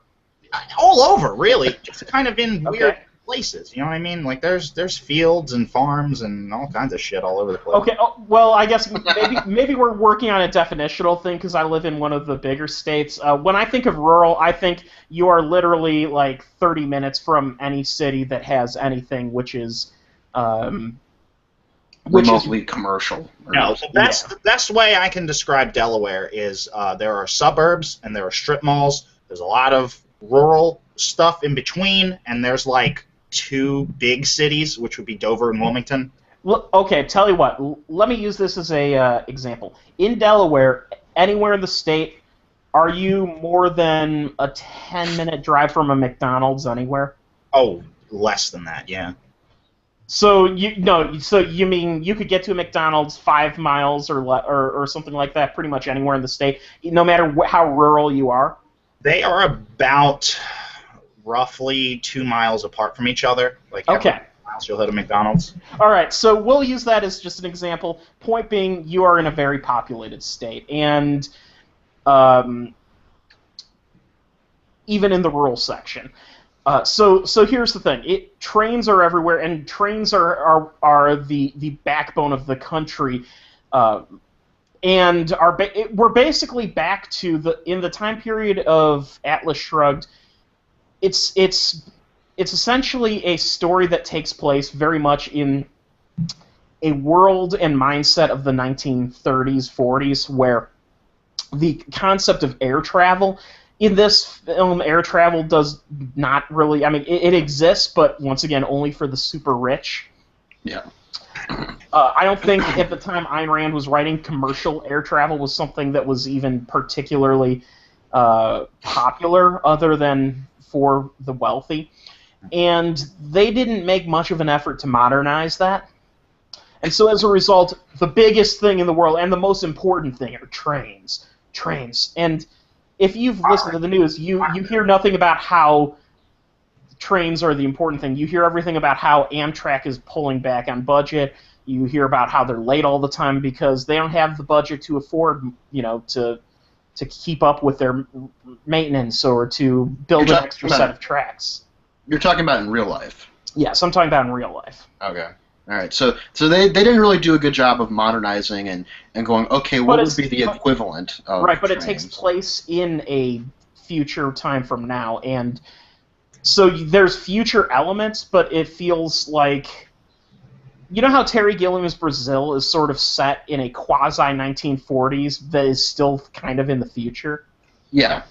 all over, really. Just kind of in weird places, you know what I mean? There's fields and farms and all kinds of shit all over the place. Okay, well, I guess maybe we're working on a definitional thing because I live in one of the bigger states. When I think of rural, I think you are literally 30 minutes from any city that has anything, which is remotely commercial. No, so the best way I can describe Delaware is there are suburbs and there are strip malls. There's a lot of rural stuff in between, and there's 2 big cities, which would be Dover and Wilmington. Well, okay, tell you what. Let me use this as a example. In Delaware, anywhere in the state, are you more than a 10-minute drive from a McDonald's anywhere? Oh, less than that, yeah. So you mean you could get to a McDonald's 5 miles or something like that, pretty much anywhere in the state, no matter how rural you are? They are about roughly 2 miles apart from each other. Okay. Miles you'll hit a McDonald's. All right, so we'll use that as just an example. Point being, you are in a very populated state, and even in the rural section. So here's the thing: trains are everywhere, and trains are the backbone of the country. And we're basically back to in the time period of Atlas Shrugged. It's essentially a story that takes place very much in a world and mindset of the 1930s, 40s, where the concept of air travel. In this film, air travel does not really... I mean, it exists, but once again, only for the super rich. Yeah. I don't think at the time Ayn Rand was writing commercial air travel was something that was even particularly popular other than for the wealthy. And they didn't make much of an effort to modernize that. And so as a result, the biggest thing in the world and the most important thing are trains. Trains. And if you've listened to the news, you hear nothing about how trains are the important thing. You hear everything about how Amtrak is pulling back on budget. You hear about how they're late all the time because they don't have the budget to afford, to keep up with their maintenance or to build an extra set of tracks. You're talking about in real life? Yes, I'm talking about in real life. Okay. All right. So they didn't really do a good job of modernizing and going, okay, what would be the equivalent of Right, but trains? It takes place in a future time from now, and so there's future elements, but it feels like... You know how Terry Gilliam's Brazil is sort of set in a quasi-1940s that is still kind of in the future? Yeah.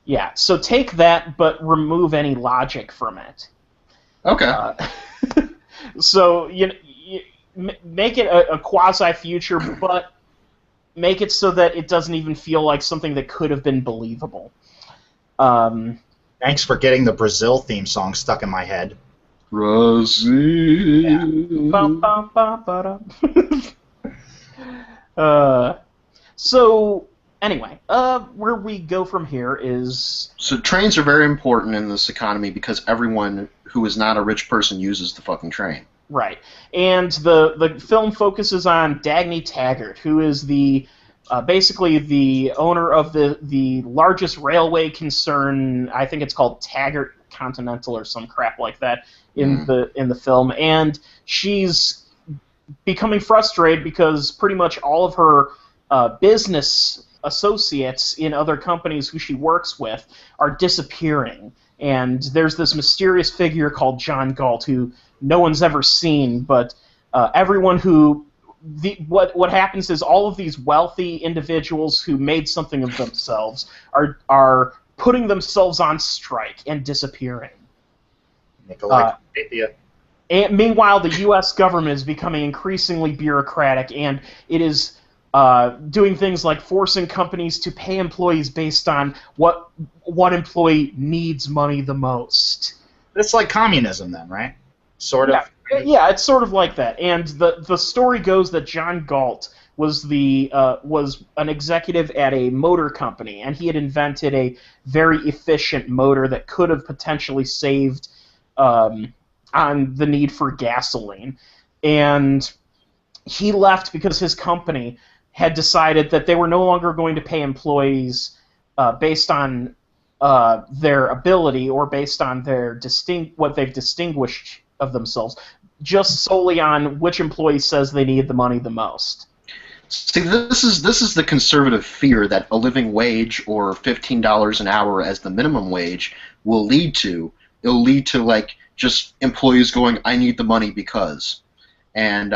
Yeah, so take that, but remove any logic from it. Okay. So you make it a quasi-future, but make it so that it doesn't even feel like something that could have been believable. Thanks for getting the Brazil theme song stuck in my head. Brazil. Yeah. So anyway, where we go from here is... So trains are very important in this economy because everyone who is not a rich person uses the fucking train. Right. And the film focuses on Dagny Taggart, who is basically the owner of the largest railway concern. I think it's called Taggart Continental or some crap like that in the film. And she's becoming frustrated because pretty much all of her business associates in other companies who she works with are disappearing. And there's this mysterious figure called John Galt who no one's ever seen, but everyone who... What happens is all of these wealthy individuals who made something of themselves are putting themselves on strike and disappearing. And meanwhile, the U.S. government is becoming increasingly bureaucratic, and it is doing things like forcing companies to pay employees based on what employee needs money the most. It's like communism then, right? Sort of. Yeah, it's sort of like that. And the story goes that John Galt was an executive at a motor company, and he had invented a very efficient motor that could have potentially saved on the need for gasoline. And he left because his company had decided that they were no longer going to pay employees based on their ability or based on what they've distinguished of themselves, just solely on which employee says they need the money the most. See, this is the conservative fear that a living wage or $15 an hour as the minimum wage will lead to. It'll lead to like just employees going, "I need the money because," and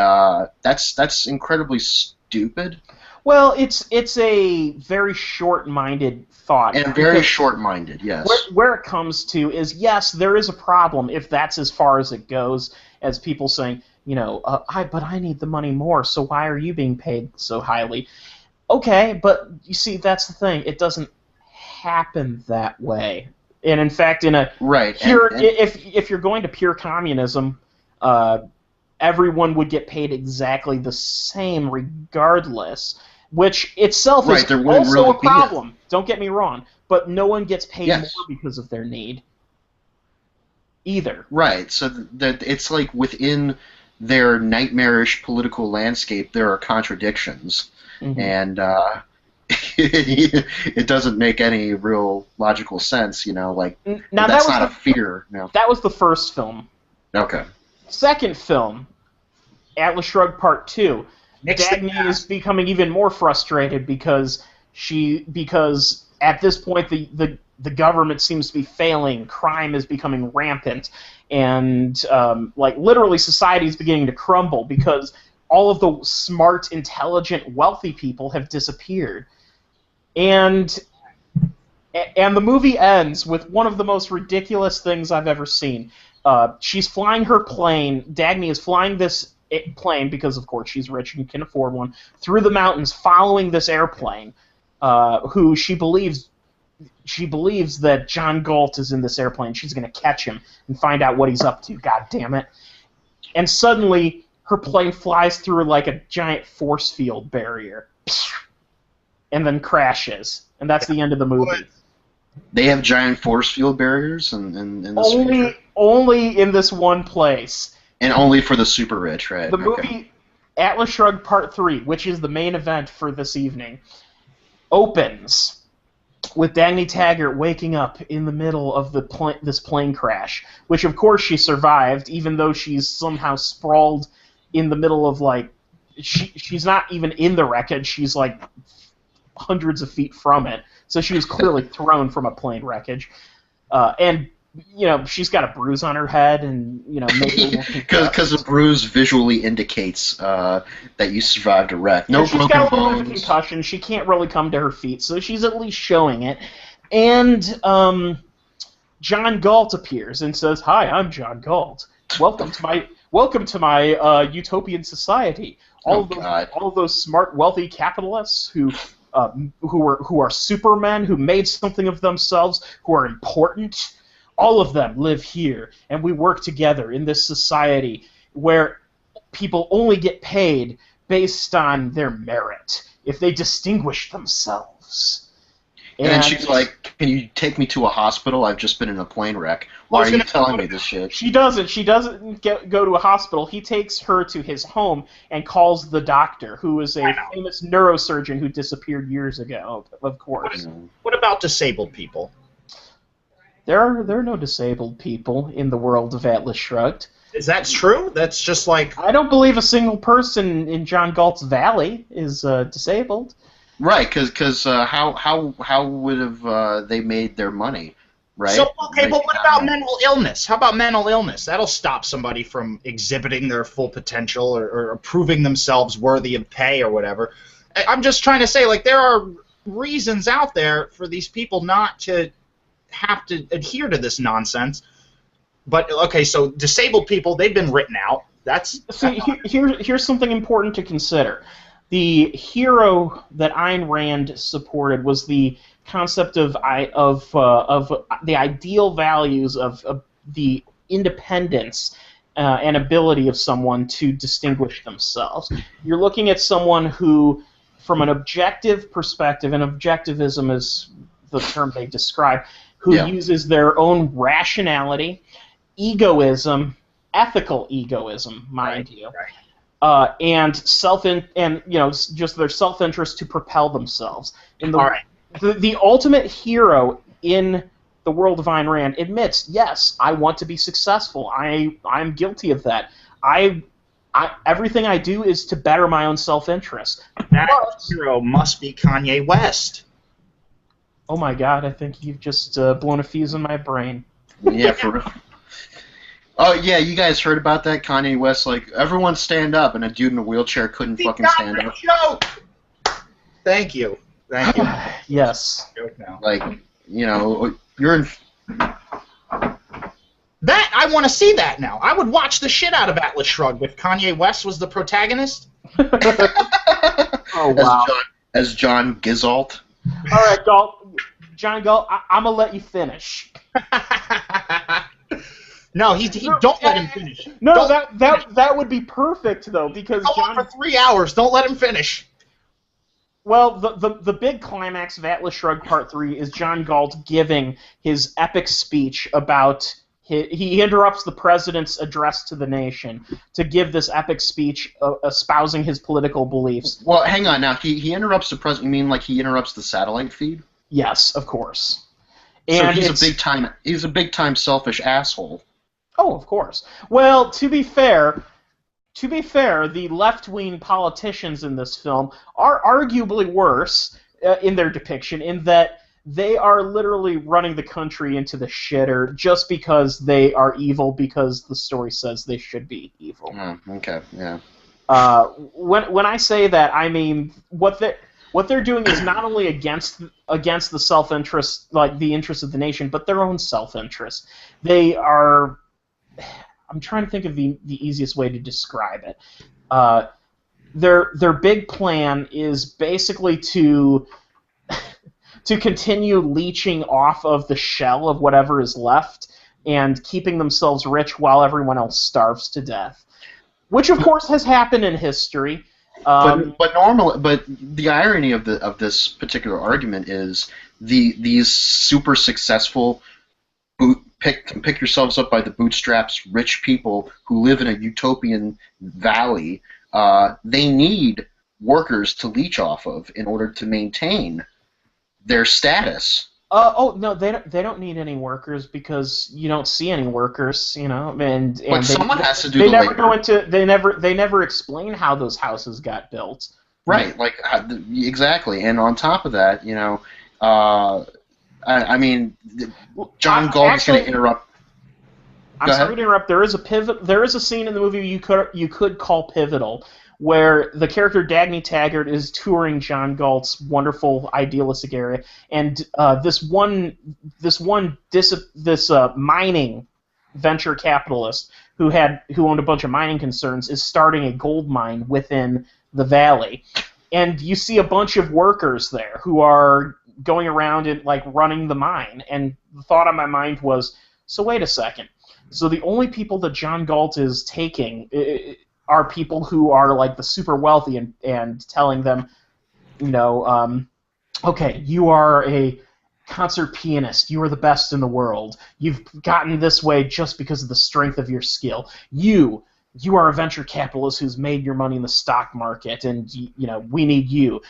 that's incredibly stupid. Well, it's a very short-minded thought. And very short-minded, yes. Where it comes to is, yes, there is a problem if that's as far as it goes, as people saying, but I need the money more, so why are you being paid so highly? Okay, but you see, that's the thing. It doesn't happen that way. And in fact, if you're going to pure communism, everyone would get paid exactly the same regardless, which itself is also a problem. Don't get me wrong, but no one gets paid more because of their need either. Right, so that it's like within their nightmarish political landscape there are contradictions, and it doesn't make any real logical sense, like now, that's not a fear. No. That was the first film. Okay. Second film, Atlas Shrugged Part 2. Dagny is becoming even more frustrated because at this point the government seems to be failing, crime is becoming rampant, and literally society is beginning to crumble because all of the smart, intelligent, wealthy people have disappeared. And the movie ends with one of the most ridiculous things I've ever seen. She's flying her plane. Dagny is flying this plane, because of course she's rich and can afford one, through the mountains, following this airplane, who she believes that John Galt is in this airplane. She's going to catch him and find out what he's up to. God damn it! And suddenly, her plane flies through like a giant force field barrier, and then crashes. And that's the end of the movie. They have giant force field barriers in this future? Only in this one place. And only for the super rich, right? The movie Atlas Shrugged Part 3, which is the main event for this evening, opens with Dagny Taggart waking up in the middle of this plane crash, which of course she survived, even though she's somehow sprawled in the middle of, like, she's not even in the wreckage, she's like hundreds of feet from it, so she was clearly thrown from a plane wreckage. And, you know, she's got a bruise on her head, and, you know, maybe because a bruise visually indicates that you survived a wreck. No broken bones. She's got a little bit of a concussion. She can't really come to her feet, so she's at least showing it. And John Galt appears and says, "Hi, I'm John Galt. Welcome to my utopian society. All of those smart, wealthy capitalists who are supermen, who made something of themselves, who are important. All of them live here, and we work together in this society where people only get paid based on their merit, if they distinguish themselves." And then she's like, "Can you take me to a hospital? I've just been in a plane wreck. Why are you telling me this shit?" She doesn't go to a hospital. He takes her to his home and calls the doctor, who is a famous neurosurgeon who disappeared years ago, of course. What about disabled people? There are no disabled people in the world of Atlas Shrugged. Is that true? That's just like... I don't believe a single person in John Galt's Valley is disabled. Right, because how would have they made their money, right? So, okay, but what about mental illness? How about mental illness? That'll stop somebody from exhibiting their full potential or proving themselves worthy of pay or whatever. I'm just trying to say, like, there are reasons out there for these people not to have to adhere to this nonsense. But okay, so disabled people, they've been written out. Here's something important to consider. The hero that Ayn Rand supported was the concept of the ideal values of the independence and ability of someone to distinguish themselves. You're looking at someone who, from an objective perspective, and objectivism is the term they describe, who uses their own rationality, egoism, ethical egoism, mind you, and just their self-interest to propel themselves. The ultimate hero in the world of Ayn Rand admits, yes, I want to be successful. I'm guilty of that. Everything I do is to better my own self-interest. That hero must be Kanye West. Oh my God! I think you've just blown a fuse in my brain. Yeah, for real. Oh yeah, you guys heard about that? Kanye West, like, everyone stand up, and a dude in a wheelchair couldn't fucking stand up. Joke. Thank you. Yes. Joke now. Like, you know, you're in. That I want to see that now. I would watch the shit out of Atlas Shrugged if Kanye West was the protagonist. Oh wow. As John Gizalt. All right, John Galt, I'm gonna let you finish. No, don't let him finish. No, that would be perfect though, because go on for 3 hours. Don't let him finish. Well, the big climax of Atlas Shrugged Part 3 is John Galt giving his epic speech about. He interrupts the president's address to the nation to give this epic speech espousing his political beliefs. Well, hang on now. He interrupts the president. You mean like he interrupts the satellite feed? Yes, of course. And so he's a big time selfish asshole. Oh, of course. Well, to be fair, the left-wing politicians in this film are arguably worse in their depiction, in that they are literally running the country into the shitter just because they are evil, because the story says they should be evil. Okay, yeah. When I say that, I mean what they're doing is not only against the self-interest, like the interest of the nation, but their own self-interest. They are. I'm trying to think of the easiest way to describe it. Their big plan is basically to continue leeching off of the shell of whatever is left and keeping themselves rich while everyone else starves to death, which of course has happened in history. But the irony of this particular argument is these super successful pick yourselves up by the bootstraps rich people who live in a utopian valley. They need workers to leech off of in order to maintain their status. No, they don't need any workers because you don't see any workers, and someone has to do the labor. They never explain how those houses got built. Right, exactly, and on top of that, John Galt is going to interrupt. I'm sorry to interrupt. There is a pivot. There is a scene in the movie you could call pivotal, where the character Dagny Taggart is touring John Galt's wonderful idealistic area, and this mining venture capitalist who owned a bunch of mining concerns is starting a gold mine within the valley, and you see a bunch of workers there who are going around and running the mine, and the thought on my mind was, so wait a second. So the only people that John Galt is taking are people who are the super wealthy and telling them, okay, you are a concert pianist. You are the best in the world. You've gotten this way just because of the strength of your skill. You are a venture capitalist who's made your money in the stock market, and we need you.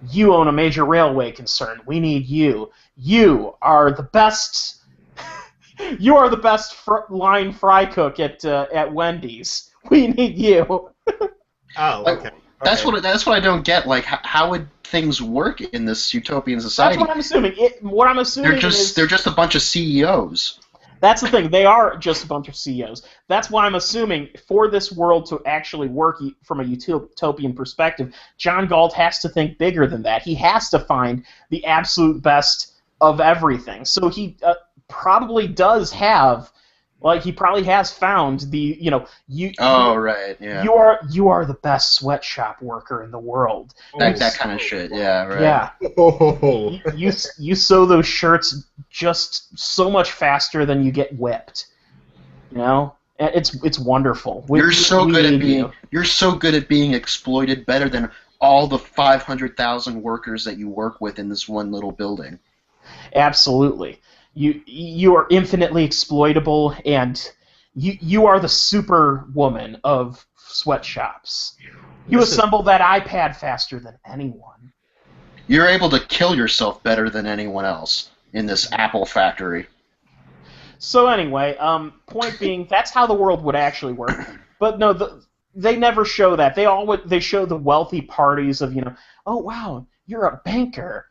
You own a major railway concern. We need you. You are the best. You are the best line fry cook at Wendy's. We need you. Oh, okay. That's what I don't get. How would things work in this utopian society? That's what I'm assuming. What I'm assuming they're just a bunch of CEOs. That's the thing. They are just a bunch of CEOs. That's why I'm assuming for this world to actually work from a utopian perspective, John Galt has to think bigger than that. He has to find the absolute best of everything. So he probably does have. He probably has found the, right, yeah. You are the best sweatshop worker in the world. That kind of shit, yeah, right. Yeah. You sew those shirts just so much faster than you get whipped. It's wonderful. You're so good at being exploited better than all the 500,000 workers that you work with in this one little building. Absolutely. You are infinitely exploitable, and you are the superwoman of sweatshops. You assemble that iPad faster than anyone. You're able to kill yourself better than anyone else in this Apple factory. So anyway, point being, that's how the world would actually work. But no, they never show that. They show the wealthy parties of, oh wow, you're a banker.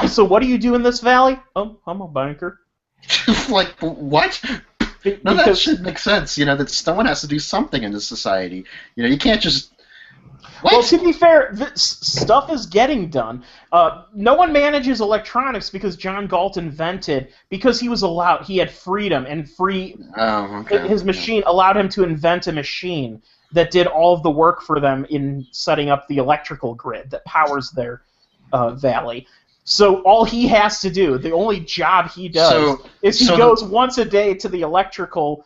So what do you do in this valley? Oh, I'm a banker. What? None of that shit makes sense. That someone has to do something in this society. You can't just... What? Well, to be fair, stuff is getting done. No one manages electronics because John Galt invented, because he was allowed, he had freedom, and his machine allowed him to invent a machine that did all of the work for them in setting up the electrical grid that powers their valley. So all he has to do, the only job he does, is he goes once a day to this electrical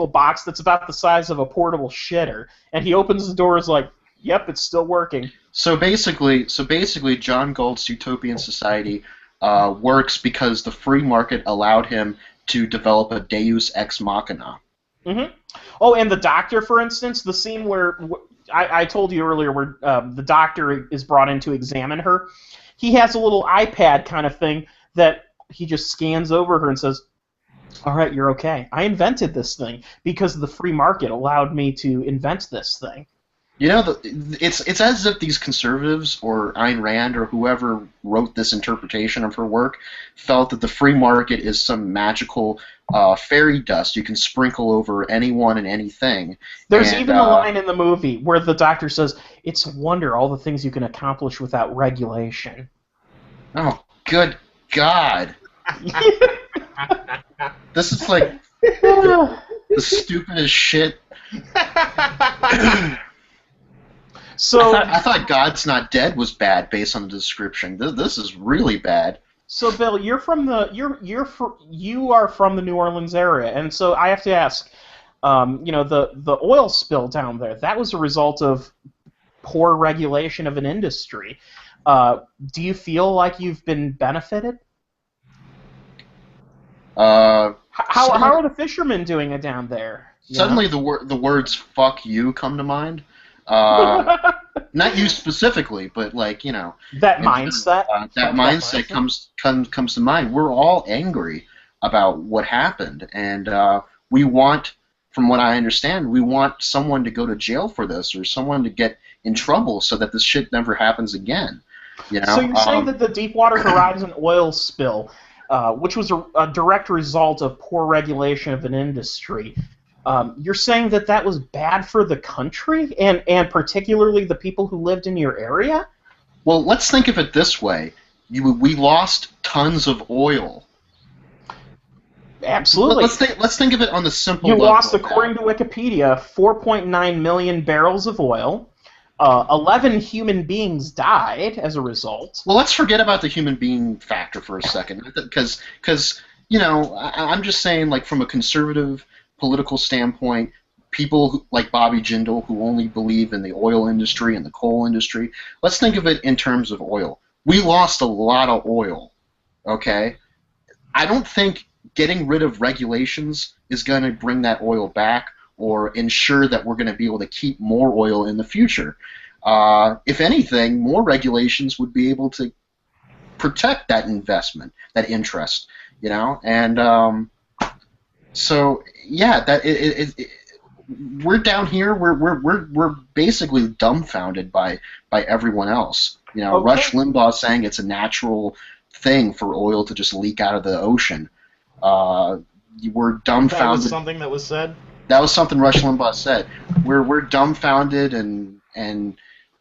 box that's about the size of a portable shitter, and he opens the doors yep, it's still working. So basically, John Galt's utopian society works because the free market allowed him to develop a Deus ex machina. Mm-hmm. Oh, and the doctor, for instance, the scene where I told you earlier, where the doctor is brought in to examine her. He has a little iPad kind of thing that he just scans over her and says, all right, you're okay. I invented this thing because the free market allowed me to invent this thing. It's as if these conservatives or Ayn Rand or whoever wrote this interpretation of her work felt that the free market is some magical fairy dust you can sprinkle over anyone and anything. There's even a line in the movie where the doctor says, it's a wonder all the things you can accomplish without regulation. Oh, good God. This is like... The stupidest shit. So I thought God's Not Dead was bad based on the description. This is really bad. So Bill, you are from the New Orleans area, and so I have to ask, the oil spill down there, that was a result of poor regulation of an industry. Do you feel like you've been benefited? How are the fishermen doing it down there? Suddenly the words "fuck you" come to mind. Not you specifically, but that mindset. That mindset comes to mind. We're all angry about what happened, and we want, from what I understand, we want someone to go to jail for this, or someone to get in trouble, so that this shit never happens again. So you're saying that the Deepwater Horizon oil spill, which was a direct result of poor regulation of an industry. You're saying that was bad for the country, and particularly the people who lived in your area? Well, let's think of it this way. We lost tons of oil. Absolutely. Let's think of it on the simple level. You lost, according to Wikipedia, 4.9 million barrels of oil. 11 human beings died as a result. Well, let's forget about the human being factor for a second, because I'm just saying, like, from a conservative political standpoint, people like Bobby Jindal, who only believe in the oil industry and the coal industry, let's think of it in terms of oil. We lost a lot of oil, okay? I don't think getting rid of regulations is going to bring that oil back or ensure that we're going to be able to keep more oil in the future. If anything, more regulations would be able to protect that investment, that interest, and so yeah, we're down here. We're basically dumbfounded by everyone else. Okay. Rush Limbaugh saying it's a natural thing for oil to just leak out of the ocean. We're dumbfounded. That was something that was said. That was something Rush Limbaugh said. We're dumbfounded and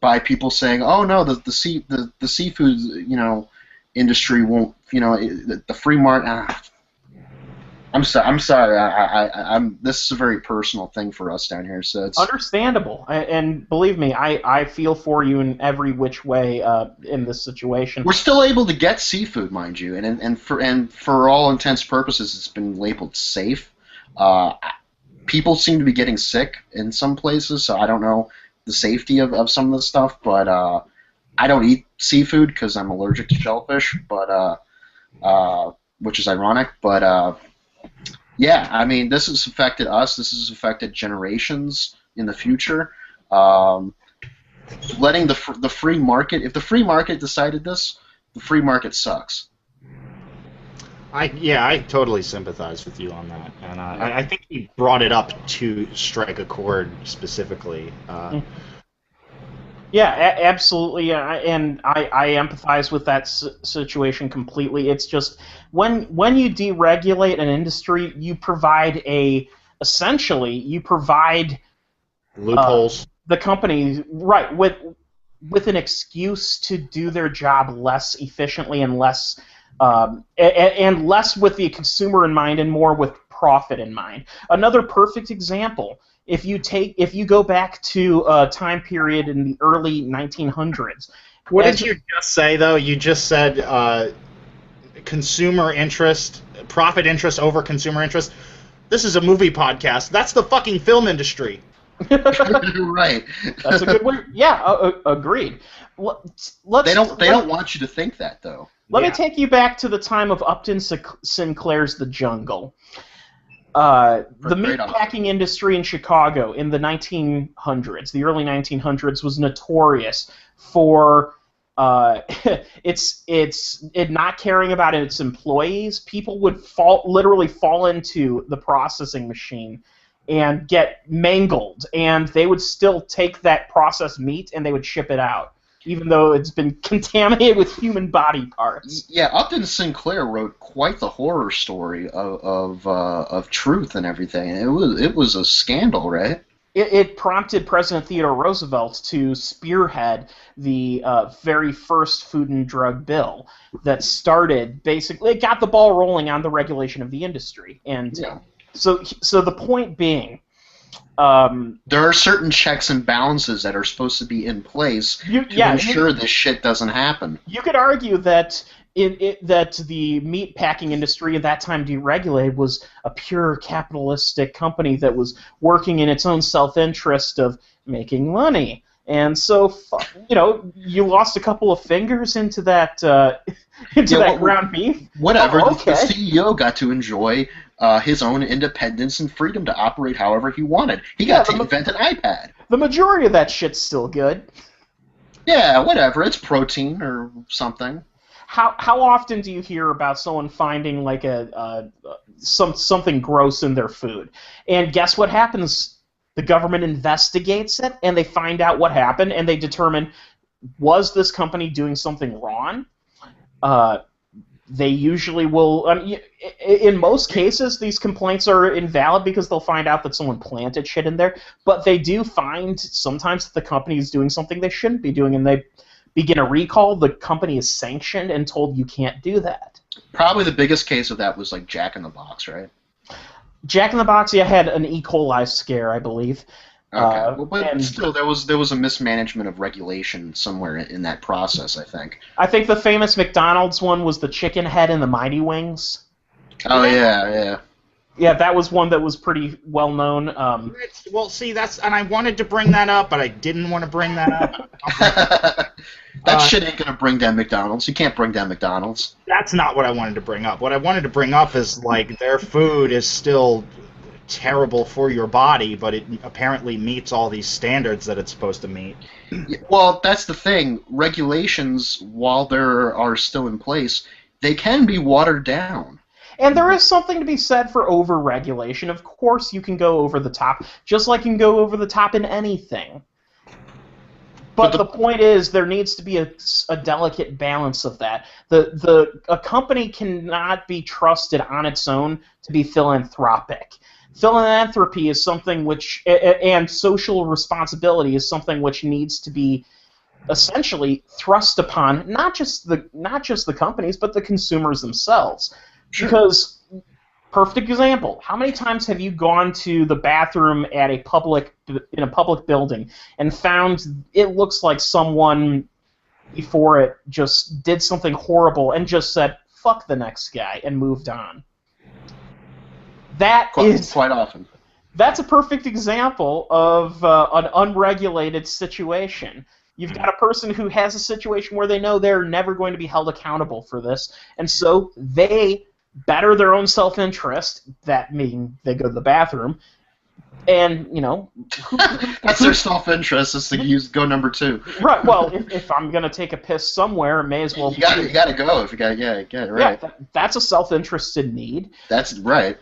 by people saying, oh no, the seafood industry won't, the free market. I'm sorry. This is a very personal thing for us down here, so it's understandable. And believe me, I feel for you in every which way in this situation. We're still able to get seafood, mind you, and for all intents and purposes, it's been labeled safe. People seem to be getting sick in some places, so I don't know the safety of some of the stuff. But I don't eat seafood because I'm allergic to shellfish, but which is ironic, but. Yeah, I mean, this has affected us. This has affected generations in the future. Letting the free market, if the free market decided this, the free market sucks. I totally sympathize with you on that, and I think he brought it up to strike a chord specifically. Yeah, absolutely, and I empathize with that situation completely. It's just when you deregulate an industry, you provide essentially loopholes. The company, right, with an excuse to do their job less efficiently and less with the consumer in mind and more with profit in mind. Another perfect example. If you go back to a time period in the early 1900s. What did you just say, though? You just said consumer interest, profit interest over consumer interest. This is a movie podcast. That's the fucking film industry. Right. That's a good way. Yeah, agreed. They don't want you to think that, though. Let me take you back to the time of Upton Sinclair's The Jungle. The meatpacking industry in Chicago in the 1900s, the early 1900s, was notorious for it not caring about its employees. People would literally fall into the processing machine and get mangled, and they would still take that processed meat and they would ship it out, even though it's been contaminated with human body parts. Yeah, Upton Sinclair wrote quite the horror story of truth and everything. It was a scandal, right? It prompted President Theodore Roosevelt to spearhead the very first food and drug bill that started, basically, it got the ball rolling on the regulation of the industry. And yeah. So the point being, there are certain checks and balances that are supposed to be in place to ensure this shit doesn't happen. You could argue that that the meat packing industry at that time deregulated was a pure capitalistic company that was working in its own self-interest of making money. And so, you lost a couple of fingers into that ground beef. Whatever. Oh, okay. The CEO got to enjoy his own independence and freedom to operate however he wanted. He got to invent an iPad. The majority of that shit's still good. Yeah, whatever. It's protein or something. How often do you hear about someone finding like something gross in their food? And guess what happens? The government investigates it, and they find out what happened, and they determine, was this company doing something wrong? They usually will. In most cases, these complaints are invalid because they'll find out that someone planted shit in there. But they do find sometimes that the company is doing something they shouldn't be doing, and they begin a recall. The company is sanctioned and told you can't do that. Probably the biggest case of that was like Jack in the Box, right? Jack in the Box, had an E. coli scare, I believe. Okay, but still, there was a mismanagement of regulation somewhere in that process, I think. I think the famous McDonald's one was the chicken head and the Mighty Wings. Oh, yeah. Yeah, that was one that was pretty well known. Well, see, and I wanted to bring that up, but I didn't want to bring that up. That shit ain't gonna bring down McDonald's. You can't bring down McDonald's. That's not what I wanted to bring up. What I wanted to bring up is, like, their food is still terrible for your body, but it apparently meets all these standards that it's supposed to meet. Well, that's the thing. Regulations, while they are still in place, they can be watered down. And there is something to be said for over-regulation. Of course you can go over the top, just like you can go over the top in anything. But the point is, there needs to be a delicate balance of that. A company cannot be trusted on its own to be philanthropic. Philanthropy is something which, and social responsibility is something which needs to be essentially thrust upon not just the companies, but the consumers themselves. Sure. Because, perfect example, how many times have you gone to the bathroom in a public building and found it looks like someone before it just did something horrible and just said, fuck the next guy, and moved on? Quite often. That's a perfect example of an unregulated situation. You've got a person who has a situation where they know they're never going to be held accountable for this, and so they better their own self-interest, that meaning they go to the bathroom, and, that's their self-interest, is to go number 2. Right, well, if I'm going to take a piss somewhere, I may as well... You gotta go, if you gotta, right. Yeah, that's a self-interested need. That's right.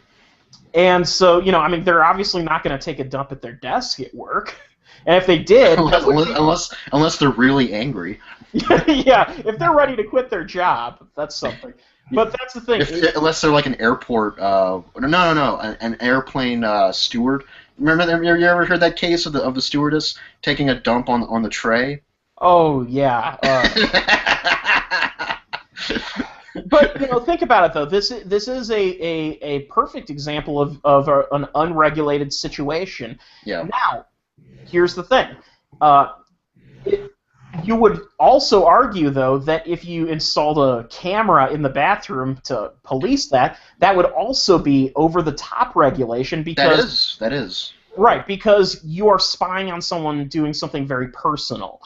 And so, they're obviously not going to take a dump at their desk at work. And if they did... unless they're really angry. Yeah, if they're ready to quit their job, that's something. But that's the thing. Unless they're like an airport... an airplane steward. Remember, you ever heard that case of the stewardess taking a dump on the tray? Oh, yeah. But think about it though. This is a perfect example of an unregulated situation. Yeah. Now, here's the thing. You would also argue though that if you installed a camera in the bathroom to police that would also be over the top regulation because that is right, because you are spying on someone doing something very personal.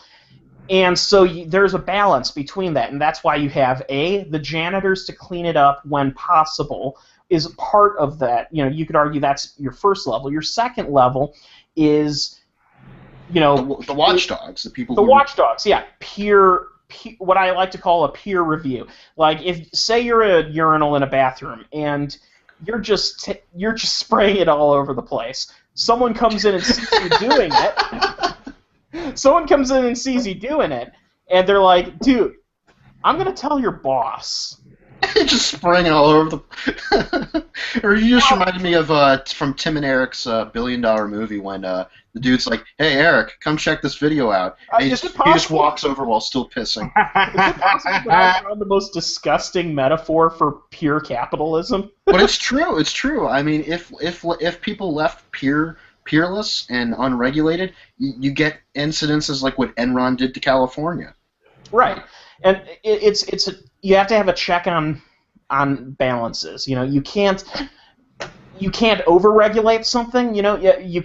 And so there's a balance between that, and that's why you have the janitors to clean it up when possible is part of that. You could argue that's your first level. Your second level is, the watchdogs, the people. The watchdogs, yeah, peer, what I like to call a peer review. Like, say you're a urinal in a bathroom and you're just spraying it all over the place. Someone comes in and sees you doing it. Someone comes in and sees you doing it, and they're like, dude, I'm going to tell your boss. just spraying it all over the. Or you just reminded me of from Tim and Eric's $1 billion movie when the dude's like, "Hey Eric, come check this video out." And he just walks over while still pissing. Is it possible that I found the most disgusting metaphor for pure capitalism? But it's true. It's true. I mean, if people left peerless and unregulated, you get incidences like what Enron did to California. Right, and you have to have a check on balances. You know, you can't overregulate something. You know, you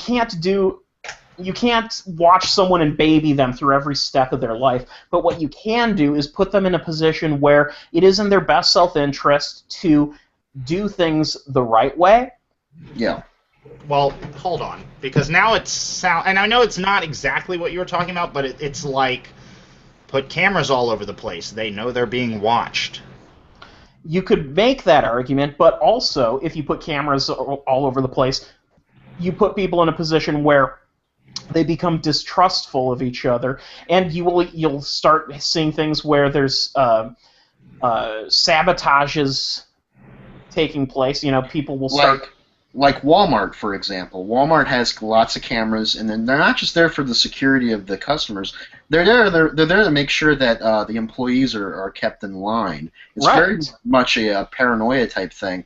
can't watch someone and baby them through every step of their life. But what you can do is put them in a position where it is in their best self-interest to do things the right way. Yeah. Well, hold on, because now and I know it's not exactly what you were talking about, but it's like put cameras all over the place. They know they're being watched. You could make that argument, but also, if you put cameras all over the place, you put people in a position where they become distrustful of each other, and you'll start seeing things where there's sabotages taking place. You know, people will start. Like Walmart, for example. Walmart has lots of cameras, and then they're not just there for the security of the customers. They're there to make sure that the employees are kept in line. It's very much a paranoia type thing.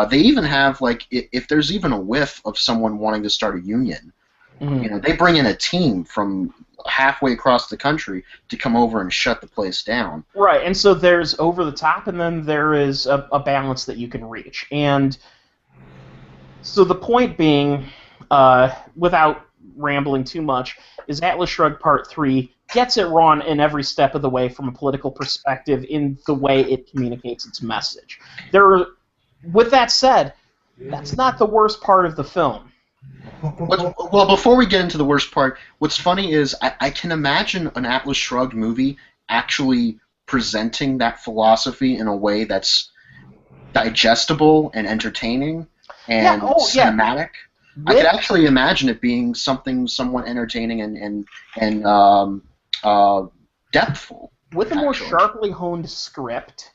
They even have, like, if there's even a whiff of someone wanting to start a union, you know, they bring in a team from halfway across the country to come over and shut the place down. Right, and so there's over the top, and then there is a balance that you can reach. And so the point being, without rambling too much, is Atlas Shrugged Part 3 gets it wrong in every step of the way from a political perspective in the way it communicates its message. With that said, that's not the worst part of the film. Well, before we get into the worst part, what's funny is I can imagine an Atlas Shrugged movie actually presenting that philosophy in a way that's digestible and entertaining and cinematic. Yeah. I could actually imagine it being something somewhat entertaining and depthful. With a more sharply honed script,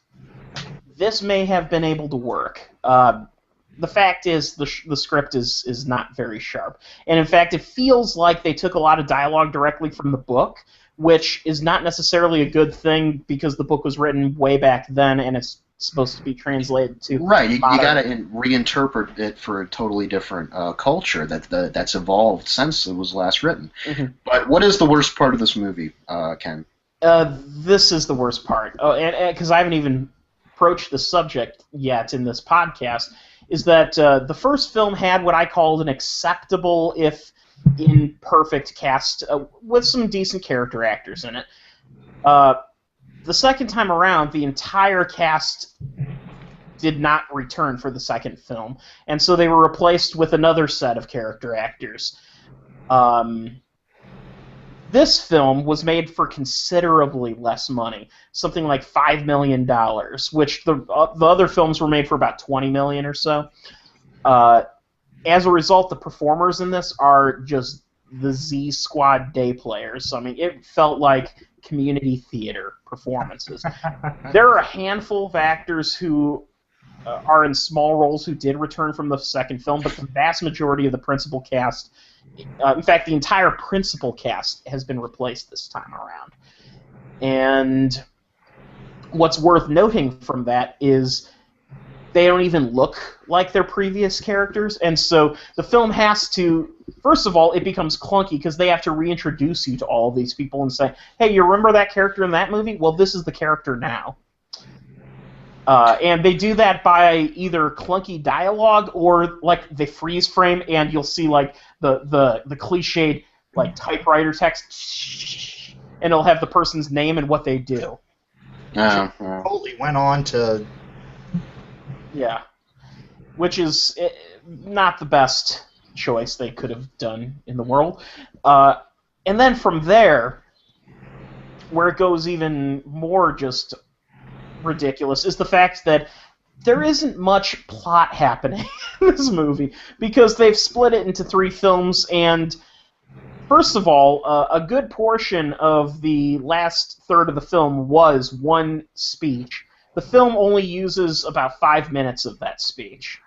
this may have been able to work. The fact is, the script is not very sharp. And in fact, it feels like they took a lot of dialogue directly from the book, which is not necessarily a good thing because the book was written way back then and it's supposed to be translated to right. You got to reinterpret it for a totally different culture that's evolved since it was last written. Mm-hmm. But what is the worst part of this movie, Ken? This is the worst part. Oh, and because I haven't even approached the subject yet in this podcast, is that the first film had what I called an acceptable, if imperfect, cast with some decent character actors in it. The second time around, the entire cast did not return for the second film, and so they were replaced with another set of character actors. This film was made for considerably less money, something like $5 million, which the other films were made for about $20 million or so. As a result, the performers in this are just the Z Squad day players. I mean, it felt like community theater performances. There are a handful of actors who are in small roles who did return from the second film, but the vast majority of the principal cast, in fact, the entire principal cast has been replaced this time around. And what's worth noting from that is they don't even look like their previous characters, and so the film has to, first of all, it becomes clunky because they have to reintroduce you to all of these people and say, hey, you remember that character in that movie? Well, this is the character now. And they do that by either clunky dialogue or like they freeze frame and you'll see like the cliched like typewriter text, and it'll have the person's name and what they do. Totally went on to. Yeah, which is not the best choice they could have done in the world. And then from there, where it goes even more just ridiculous, is the fact that there isn't much plot happening in this movie because they've split it into 3 films, and first of all, a good portion of the last third of the film was one speech The film only uses about 5 minutes of that speech.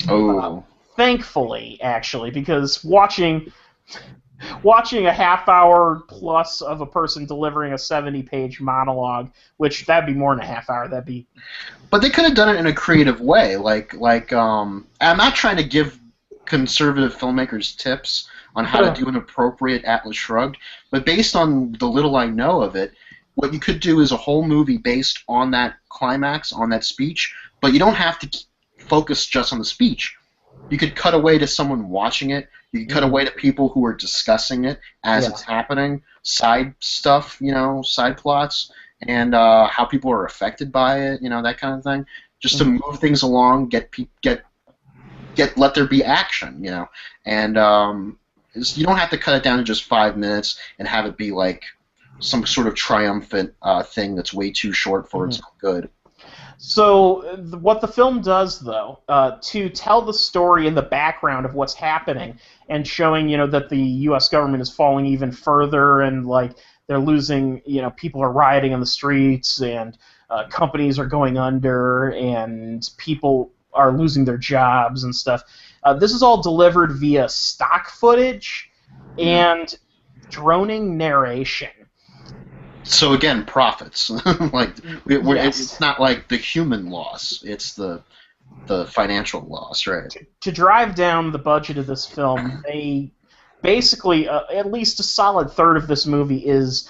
Oh. Thankfully, actually, because watching a half hour plus of a person delivering a 70-page monologue, which that'd be more than a half hour, that'd be... But they could have done it in a creative way. I'm not trying to give conservative filmmakers tips on how to do an appropriate Atlas Shrugged, but based on the little I know of it, what you could do is a whole movie based on that climax, on that speech, but you don't have to focus just on the speech. You could cut away to someone watching it. You could cut away to people who are discussing it as it's happening, side stuff, side plots, and how people are affected by it, that kind of thing. Just to move things along, let there be action, and you don't have to cut it down to just 5 minutes and have it be like some sort of triumphant thing that's way too short for its good. So what the film does, though, to tell the story in the background of what's happening and showing, that the U.S. government is falling even further and, like, they're losing, people are rioting in the streets and companies are going under and people are losing their jobs and stuff. This is all delivered via stock footage and droning narration. So again, profits. It's not like the human loss; it's the financial loss, right? To drive down the budget of this film, they basically at least a solid third of this movie is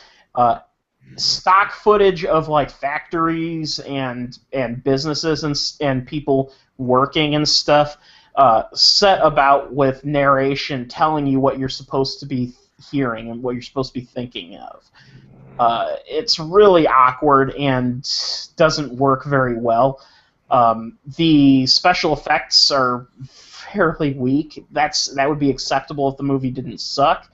stock footage of like factories and businesses and people working and stuff, set about with narration telling you what you're supposed to be hearing and what you're supposed to be thinking of. It's really awkward and doesn't work very well. The special effects are fairly weak. That would be acceptable if the movie didn't suck.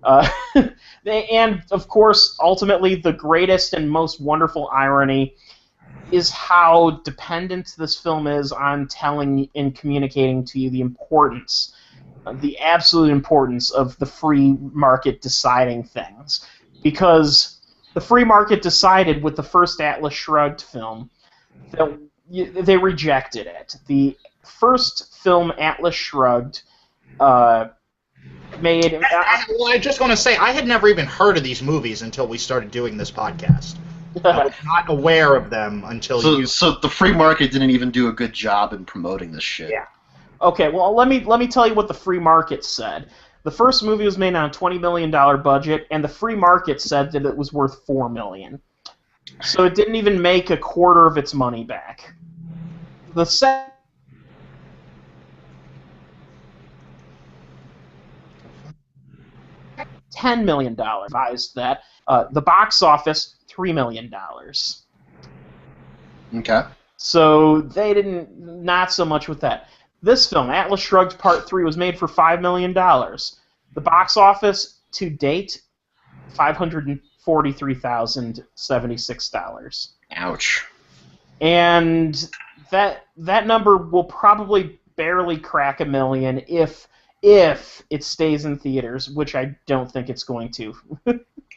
And, of course, ultimately, the greatest and most wonderful irony is how dependent this film is on telling and communicating to you the absolute importance of the free market deciding things. Because the free market decided with the first Atlas Shrugged film that they rejected it. The first film, Atlas Shrugged, made... Well, I just want to say, I had never even heard of these movies until we started doing this podcast. I was not aware of them until So the free market didn't even do a good job in promoting this shit. Yeah. Okay, well, let me tell you what the free market said. The first movie was made on a $20 million budget, and the free market said that it was worth $4 million. So it didn't even make a quarter of its money back. The $10 million advised that. The box office, $3 million. Okay. So they not so much with that. This film, Atlas Shrugged Part 3, was made for $5 million. The box office, to date, $543,076. Ouch. And that number will probably barely crack $1 million if it stays in theaters, which I don't think it's going to.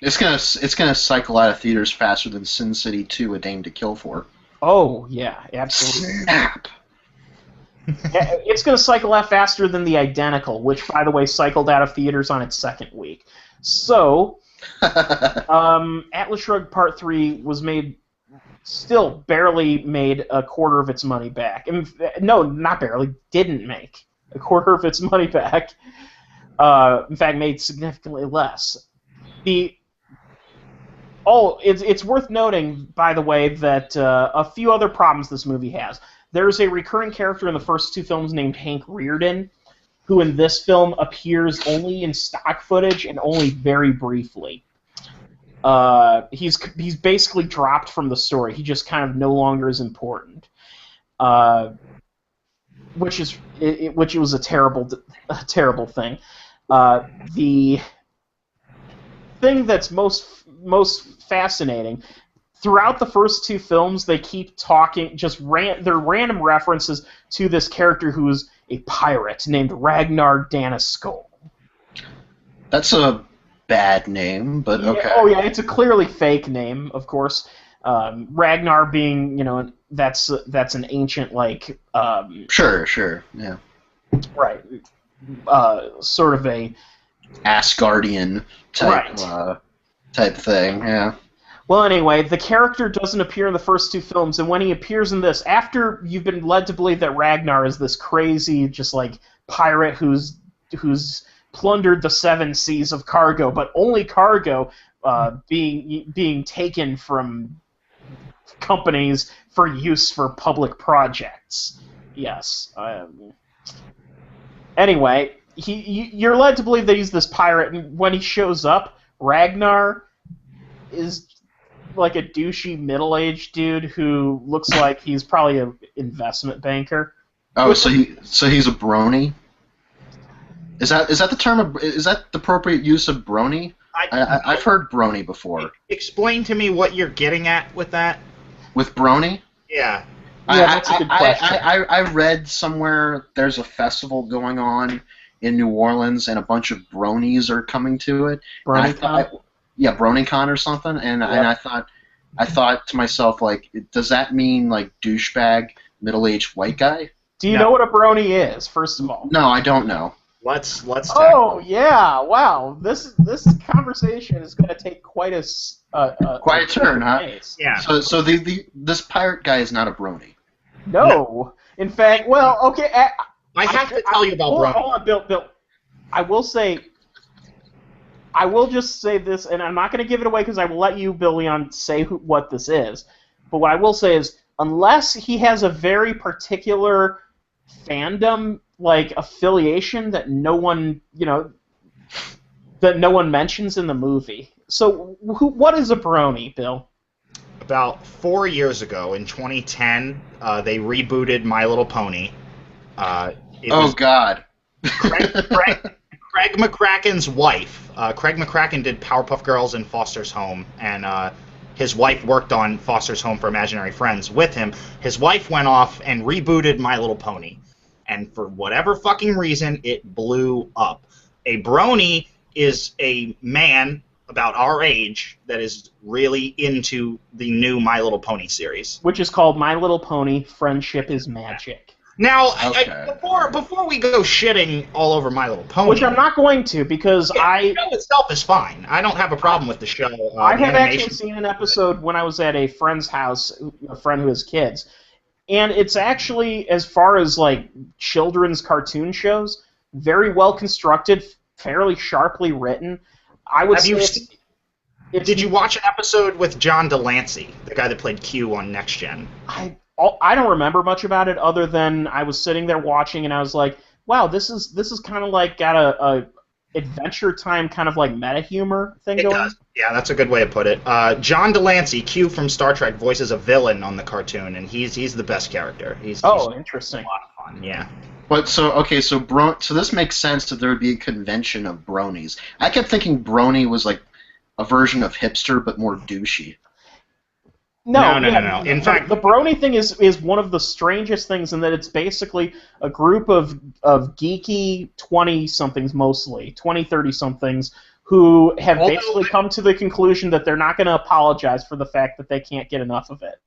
It's gonna cycle out of theaters faster than Sin City 2: A Dame to Kill For. Oh yeah, absolutely. Snap. It's going to cycle out faster than The Identical, which, by the way, cycled out of theaters on its second week. So, Atlas Shrugged Part 3 was still barely made a quarter of its money back. No, not barely, didn't make a quarter of its money back. In fact, made significantly less. It's worth noting, by the way, that a few other problems this movie has. There's a recurring character in the first two films named Hank Reardon, who in this film appears only in stock footage and only very briefly. He's basically dropped from the story. He just kind of no longer is important, which was a terrible thing. The thing that's most fascinating. Throughout the first two films, they keep talking, they're random references to this character who is a pirate named Ragnar Danaskol. That's a bad name, but okay. Oh yeah, it's a clearly fake name, of course. Ragnar being, that's an ancient Sure, yeah. Right. Sort of a Asgardian type thing, yeah. Well, anyway, the character doesn't appear in the first two films, and when he appears in this, after you've been led to believe that Ragnar is this crazy, just pirate who's plundered the seven seas of cargo, but only cargo being taken from companies for use for public projects. Yes. Anyway, you're led to believe that he's this pirate, and when he shows up, Ragnar is like a douchey middle-aged dude who looks like he's probably an investment banker. Oh, so he's a brony? Is that the term? Is that the appropriate use of brony? I've heard brony before. Explain to me what you're getting at with that. With brony? Yeah. That's a good question. I read somewhere there's a festival going on in New Orleans, and a bunch of bronies are coming to it. BronyCon? Yeah, BronyCon or something, and I thought to myself, does that mean douchebag middle-aged white guy? Do you know what a brony is? First of all, no, I don't know. Let's. Oh yeah! Wow, this conversation is going to take quite a turn, huh? Pace. Yeah. So this pirate guy is not a brony. No. In fact, well, okay. I have to tell you about brony. Hold on, Bill. I will just say this, and I'm not going to give it away because I will let you, Bill Leon, say what this is. But what I will say is, unless he has a very particular fandom, affiliation that no one mentions in the movie. So, what is a brony, Bill? About 4 years ago, in 2010, they rebooted My Little Pony. God. Craig McCracken's wife. Craig McCracken did Powerpuff Girls and Foster's Home, and his wife worked on Foster's Home for Imaginary Friends with him. His wife went off and rebooted My Little Pony, and for whatever fucking reason, it blew up. A brony is a man about our age that is really into the new My Little Pony series. Which is called My Little Pony, Friendship is Magic. Now, before we go shitting all over My Little Pony... Which I'm not going to, because the show itself is fine. I don't have a problem with the show. I have actually seen an episode when I was at a friend's house, a friend who has kids, and it's actually, as far as, children's cartoon shows, very well constructed, fairly sharply written. I would say did you watch an episode with John Delancey, the guy that played Q on Next Gen? I don't remember much about it other than I was sitting there watching and I was like, wow, this is kind of got a Adventure Time kind of meta humor thing going on. Yeah, that's a good way to put it. John Delancey, Q from Star Trek, voices a villain on the cartoon, and he's the best character. He's interesting. A lot of fun, yeah. But so this makes sense that there would be a convention of bronies. I kept thinking brony was a version of hipster, but more douchey. No. In fact, the brony thing is one of the strangest things in that it's basically a group of geeky 20-somethings mostly, 20, 30-somethings, who have basically come to the conclusion that they're not going to apologize for the fact that they can't get enough of it.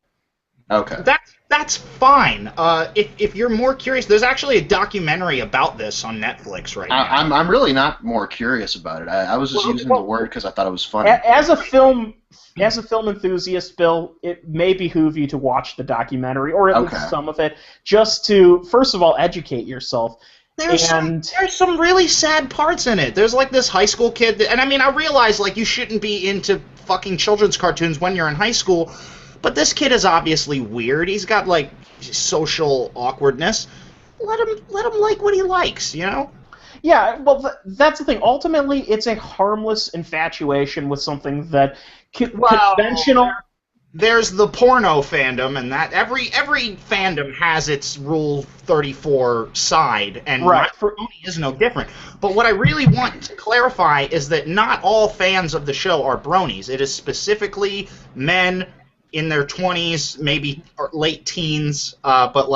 Okay. That's fine. If you're more curious, there's actually a documentary about this on Netflix right now. I'm really not more curious about it. I was just using the word because I thought it was funny. As a film enthusiast, Bill, it may behoove you to watch the documentary, or at least some of it, just to, first of all, educate yourself. There's some really sad parts in it. There's this high school kid, and I realize you shouldn't be into fucking children's cartoons when you're in high school, but this kid is obviously weird. He's got social awkwardness. Let him like what he likes, Yeah, well, that's the thing. Ultimately, it's a harmless infatuation with something that conventional. There's the porno fandom, and that every fandom has its Rule 34 side, and right. Brony is no different. But what I really want to clarify is that not all fans of the show are bronies. It is specifically men in their 20s, maybe or late teens, but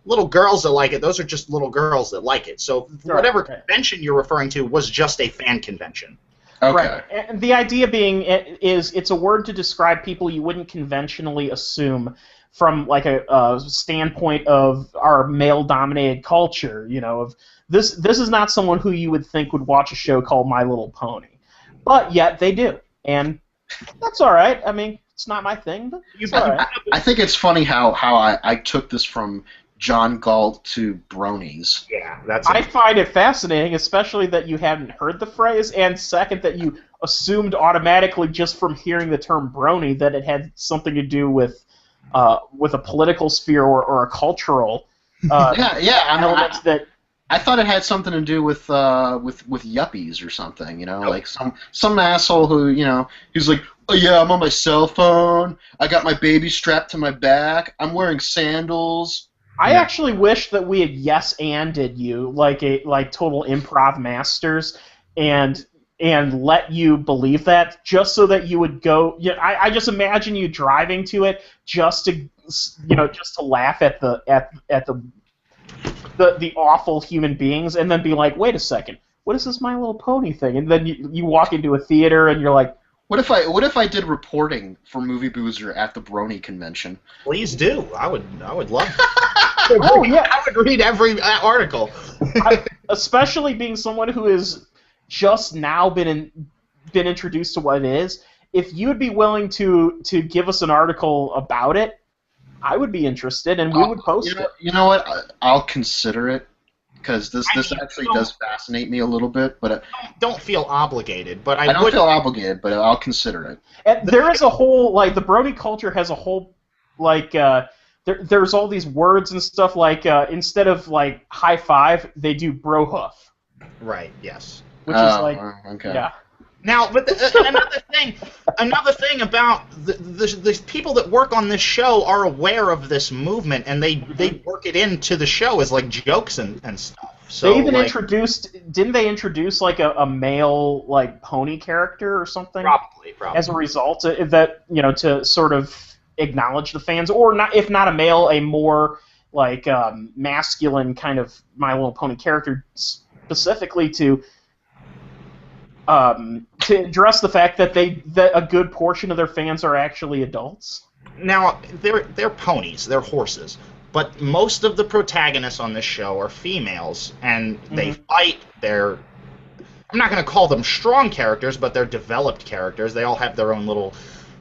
little girls that like it, those are just little girls that like it. So whatever convention you're referring to was just a fan convention. Okay. Right. And the idea being it's a word to describe people you wouldn't conventionally assume from like a standpoint of our male-dominated culture. You know, of this is not someone who you would think would watch a show called My Little Pony, but yet they do, and that's all right. I mean, it's not my thing, but it's all right. I think it's funny how I took this from John Galt to bronies. Yeah, I find it fascinating, especially that you hadn't heard the phrase, and second, that you assumed automatically just from hearing the term brony that it had something to do with a political sphere or a cultural elements that. I thought it had something to do with yuppies or something, you know, like some asshole who, you know, he's like, oh yeah, I'm on my cell phone, I got my baby strapped to my back, I'm wearing sandals. I actually wish that we had yes-anded you like total improv masters and let you believe that just so that you would go. You know, I just imagine you driving to it just to laugh at the awful human beings and then be like, wait a second, what is this My Little Pony thing? And then you walk into a theater and you're like, what if I did reporting for Movie Boozer at the Brony convention? Please do. I would love. Oh yeah, I would read every article. Especially being someone who has just now been introduced to what it is. If you would be willing to give us an article about it, I would be interested, and we would post it. You know what? I'll consider it, because this actually does fascinate me a little bit. But don't feel obligated. But I don't feel obligated, but I'll consider it. And there is a whole the brony culture has a whole there's all these words and stuff instead of high five they do bro hoof. Right. Yes. Which is okay. Yeah. Now, but another thing about the people that work on this show are aware of this movement, and they work it into the show as jokes and stuff. So they even didn't they introduce a male pony character or something? Probably. As a result of that, to sort of acknowledge the fans, or not, if not a male, a more masculine kind of My Little Pony character, specifically to address the fact that that a good portion of their fans are actually adults. Now, they're ponies, they're horses, but most of the protagonists on this show are females, and they fight. I'm not going to call them strong characters, but they're developed characters. They all have their own little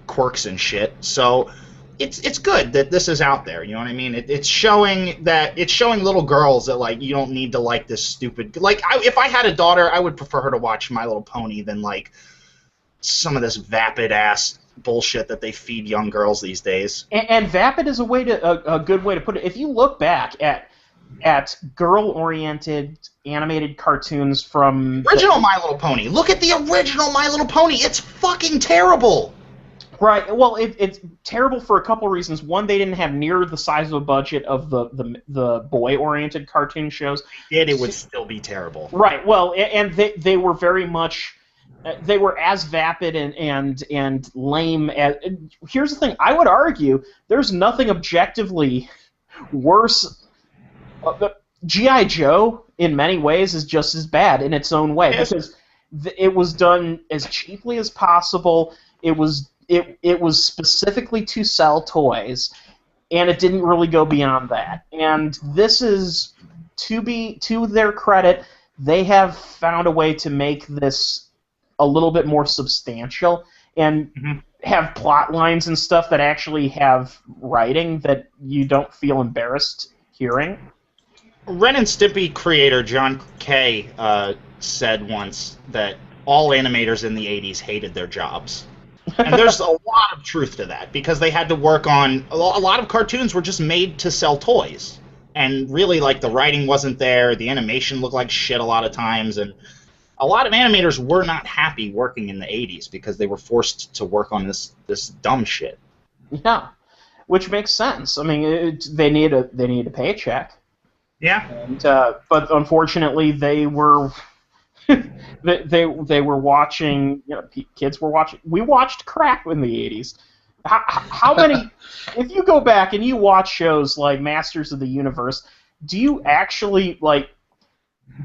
quirks and shit. So it's good that this is out there. You know what I mean? It's showing little girls that you don't need to like this stupid. If I had a daughter, I would prefer her to watch My Little Pony than some of this vapid ass bullshit that they feed young girls these days. And vapid is a good way to put it. If you look back at girl-oriented animated cartoons from original My Little Pony, look at the original My Little Pony. It's fucking terrible. Right. Well, it's terrible for a couple reasons. One, they didn't have near the size of a budget of the boy-oriented cartoon shows. It would still be terrible. Right. Well, and they were very much. They were as vapid and lame as. Here's the thing. I would argue there's nothing objectively worse. G.I. Joe, in many ways, is just as bad in its own way because it was done as cheaply as possible. It was specifically to sell toys, and it didn't really go beyond that. And this is, to their credit, they have found a way to make this a little bit more substantial and have plot lines and stuff that actually have writing that you don't feel embarrassed hearing. Ren and Stimpy creator John Kay said once that all animators in the 80s hated their jobs. And there's a lot of truth to that, because they had to work on a lot of cartoons were just made to sell toys, and really the writing wasn't there, the animation looked like shit a lot of times, and a lot of animators were not happy working in the 80s because they were forced to work on this dumb shit. Yeah, which makes sense. I mean, they need a paycheck. Yeah. And but unfortunately, they were. they were watching. Kids were watching. We watched crap in the 80s. How many? If you go back and you watch shows like Masters of the Universe, do you actually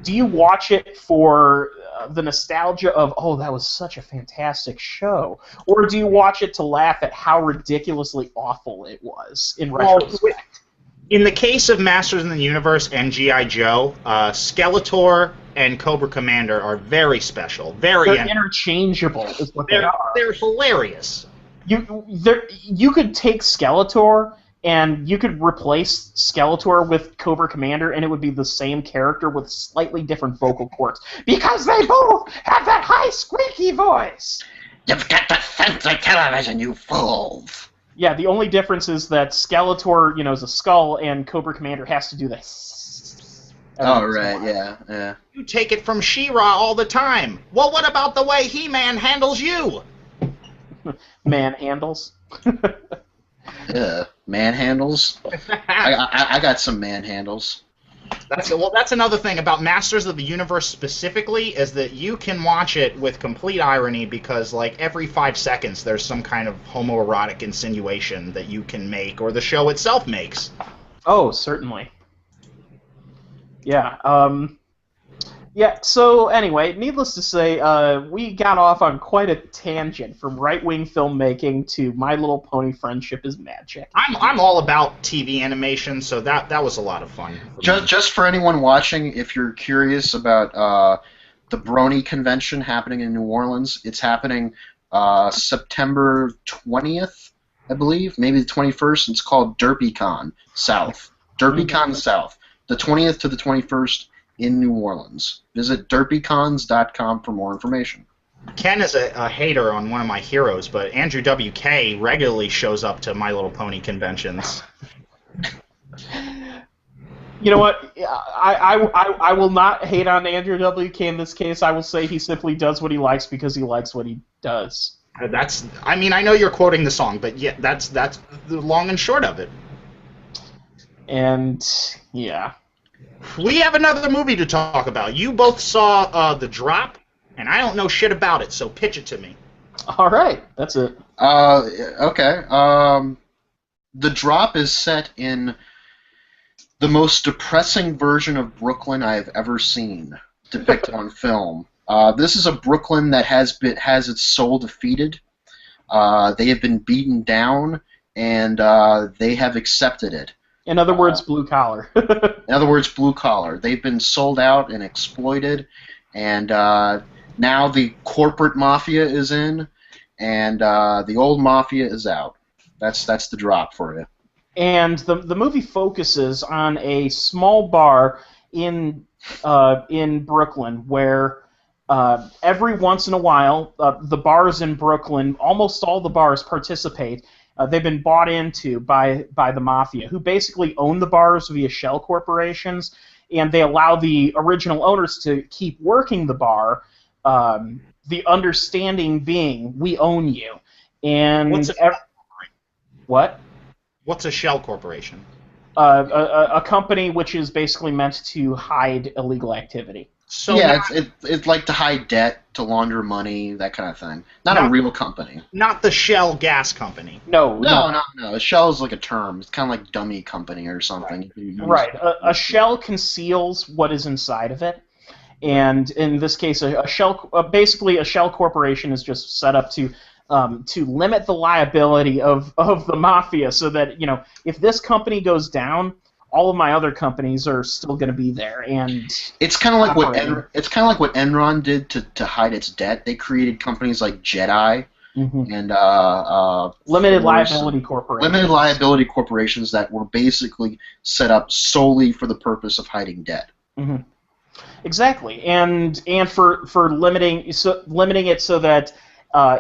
do you watch it for the nostalgia of, oh, that was such a fantastic show, or do you watch it to laugh at how ridiculously awful it was in retrospect? In the case of Masters of the Universe and G.I. Joe, Skeletor and Cobra Commander are very special. They're interchangeable, is what they are. They're hilarious. You could take Skeletor and you could replace Skeletor with Cobra Commander, and it would be the same character with slightly different vocal cords, because they both have that high, squeaky voice. You've got to censor television, you fools. Yeah, the only difference is that Skeletor, is a skull, and Cobra Commander has to do this. Oh, right, yeah. You take it from She-Ra all the time. Well, what about the way He-Man handles you? Manhandles? Yeah, manhandles? I got some manhandles. That's another thing about Masters of the Universe specifically, is that you can watch it with complete irony, because like every 5 seconds there's some kind of homoerotic insinuation that you can make, or the show itself makes. Oh, certainly. Yeah. Yeah, so anyway, needless to say, we got off on quite a tangent from right-wing filmmaking to My Little Pony Friendship is Magic. I'm all about TV animation, so that was a lot of fun. Just for anyone watching, if you're curious about the Brony Convention happening in New Orleans, it's happening September 20th, I believe, maybe the 21st. It's called DerpyCon South. DerpyCon South. The 20th to the 21st. In New Orleans. Visit derpycons.com for more information. Ken is a hater on one of my heroes, but Andrew W.K. regularly shows up to My Little Pony conventions. You know what? I will not hate on Andrew W.K. in this case. I will say he simply does what he likes because he likes what he does. I know you're quoting the song, but yeah, that's the long and short of it. And, yeah. We have another movie to talk about. You both saw The Drop, and I don't know shit about it, so pitch it to me. All right, that's it. Okay. The Drop is set in the most depressing version of Brooklyn I have ever seen depicted on film. This is a Brooklyn that has its soul defeated. They have been beaten down, and they have accepted it. In other words, blue collar. In other words, blue collar. They've been sold out and exploited, and now the corporate mafia is in, and the old mafia is out. That's The Drop for you. And the movie focuses on a small bar in Brooklyn where every once in a while the bars in Brooklyn, almost all the bars participate. They've been bought into by the mafia, who basically own the bars via shell corporations, and they allow the original owners to keep working the bar, the understanding being, we own you. And what? What's a shell corporation? A company which is basically meant to hide illegal activity. So yeah, it's like to hide debt, to launder money, that kind of thing. Not a real company. Not the Shell gas company. No. A shell is like a term. It's kind of like dummy company or something. Right. A shell conceals what is inside of it, and in this case, basically a shell corporation is just set up to limit the liability of the mafia, so that if this company goes down, all of my other companies are still going to be there, and it's kind of like what Enron did to hide its debt. They created companies like Jedi and limited liability corporations. Limited liability corporations that were basically set up solely for the purpose of hiding debt. Mm-hmm. Exactly, and for limiting it so that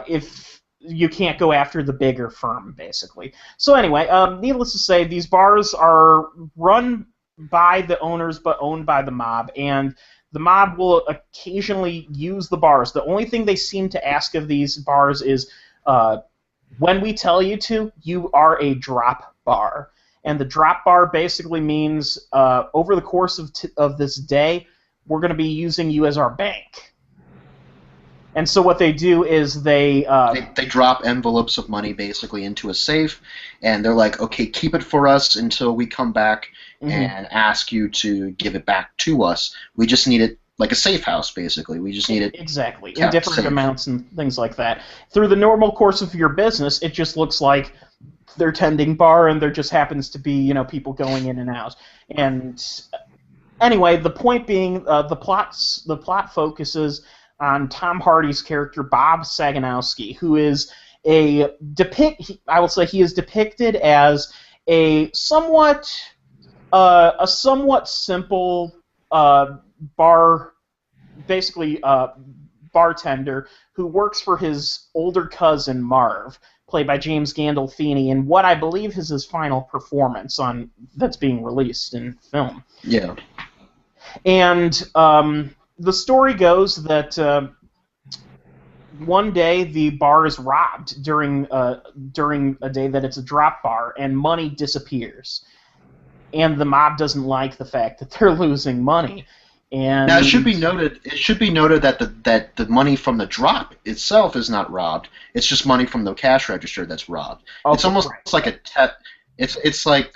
if you can't go after the bigger firm, basically. So anyway, needless to say, these bars are run by the owners but owned by the mob, and the mob will occasionally use the bars. The only thing they seem to ask of these bars is, when we tell you to, you are a drop bar. And the drop bar basically means, over the course of this day, we're going to be using you as our bank. And so what they do is they drop envelopes of money basically into a safe, and they're like, okay, keep it for us until we come back and ask you to give it back to us. We just need it like a safe house, basically. We just need it exactly in different amounts and things like that. Through the normal course of your business, it just looks like they're tending bar, and there just happens to be people going in and out. And anyway, the point being, the plot focuses on Tom Hardy's character Bob Saganowski, who is I will say he is depicted as a somewhat simple bartender who works for his older cousin Marv, played by James Gandolfini, in what I believe is his final performance that's being released in film. Yeah. And the story goes that one day the bar is robbed during a day that it's a drop bar, and money disappears. And the mob doesn't like the fact that they're losing money. And now it should be noted that the money from the drop itself is not robbed. It's just money from the cash register that's robbed. Okay, it's almost like it's like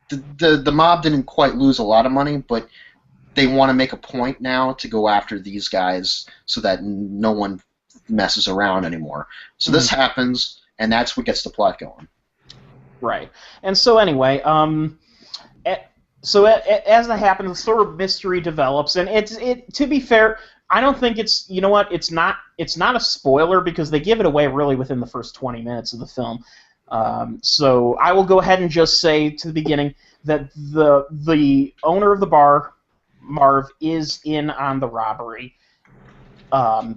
the mob didn't quite lose a lot of money, but they want to make a point now to go after these guys so that no one messes around anymore. So this happens, and that's what gets the plot going. Right. And so anyway, as that happens, the sort of mystery develops, and to be fair, I don't think it's it's not a spoiler because they give it away really within the first 20 minutes of the film. So I will go ahead and just say to the beginning that the owner of the bar, Marv, is in on the robbery.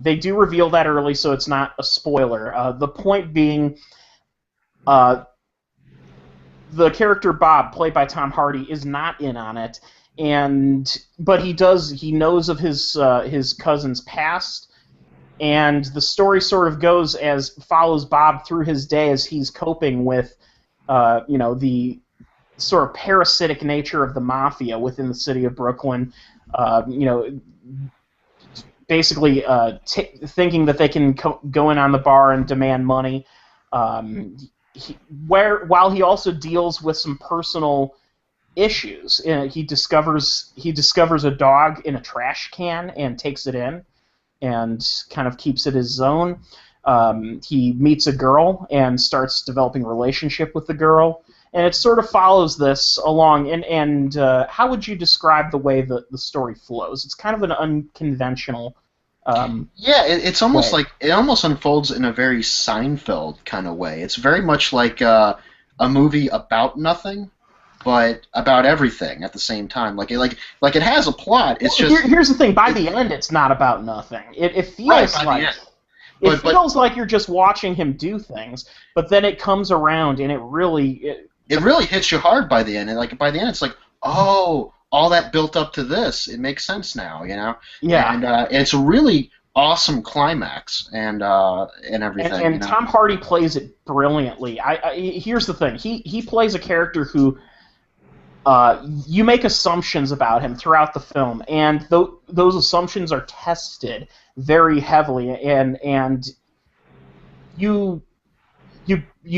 They do reveal that early, so it's not a spoiler. The point being, the character Bob, played by Tom Hardy, is not in on it, but he knows of his cousin's past, and the story sort of follows Bob through his day as he's coping with the sort of parasitic nature of the mafia within the city of Brooklyn. Basically thinking that they can go in on the bar and demand money. While he also deals with some personal issues. He discovers a dog in a trash can and takes it in and kind of keeps it his own. He meets a girl and starts developing a relationship with the girl. And it sort of follows this along. And how would you describe the way the story flows? It's kind of an unconventional. It's almost like it almost unfolds in a very Seinfeld kind of way. It's very much like a movie about nothing, but about everything at the same time. Like it has a plot. It's just here's the thing. By the end, it's not about nothing. It feels feels like you're just watching him do things, but then it comes around and it really hits you hard by the end. And by the end, it's like, oh, all that built up to this, it makes sense now, Yeah. And it's a really awesome climax and everything. And Tom Hardy plays it brilliantly. Here's the thing: he plays a character who you make assumptions about him throughout the film, and those assumptions are tested very heavily, and you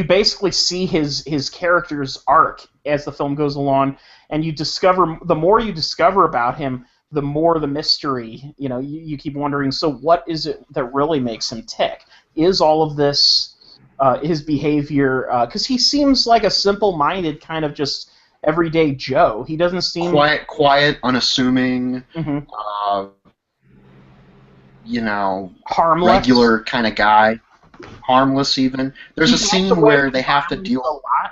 basically see his character's arc as the film goes along, and the more you discover about him, the more the mystery, you keep wondering, so what is it that really makes him tick? Is all of this his behavior, because he seems like a simple-minded kind of just everyday Joe. He doesn't seem quiet, unassuming, harmless, regular kind of guy, harmless even. There's a scene where they have to deal a lot.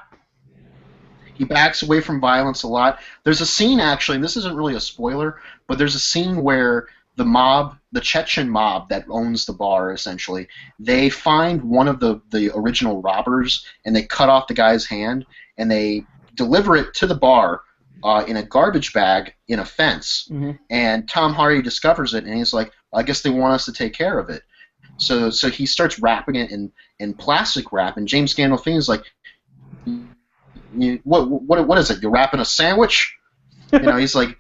He backs away from violence a lot. There's a scene, actually, and this isn't really a spoiler, but there's a scene where the mob, the Chechen mob that owns the bar, essentially, they find one of the original robbers, and they cut off the guy's hand, and they deliver it to the bar in a garbage bag in a fence. Mm-hmm. And Tom Hardy discovers it, and he's like, I guess they want us to take care of it. So he starts wrapping it in plastic wrap, and James Gandolfini is like, what is it? You're wrapping a sandwich? He's like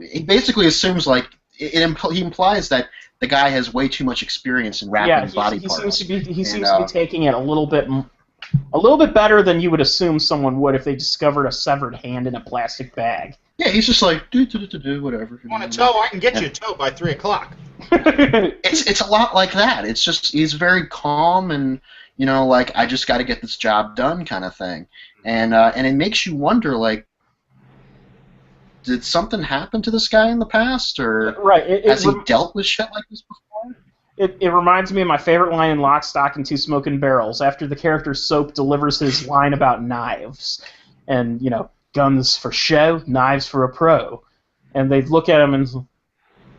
he basically assumes he implies that the guy has way too much experience in wrapping body parts. He seems to be taking it a little bit better than you would assume someone would if they discovered a severed hand in a plastic bag. Yeah, he's just like, do, whatever. You want a toe? I can get you a toe by 3 o'clock. It's a lot like that. It's just, he's very calm and, you know, like, I just got to get this job done kind of thing. And it makes you wonder, like, did something happen to this guy in the past, or has he dealt with shit like this before? It reminds me of my favorite line in Lock, Stock, and Two Smoking Barrels, after the character Soap delivers his line about knives. And, you know, guns for show, knives for a pro. And they look at him and,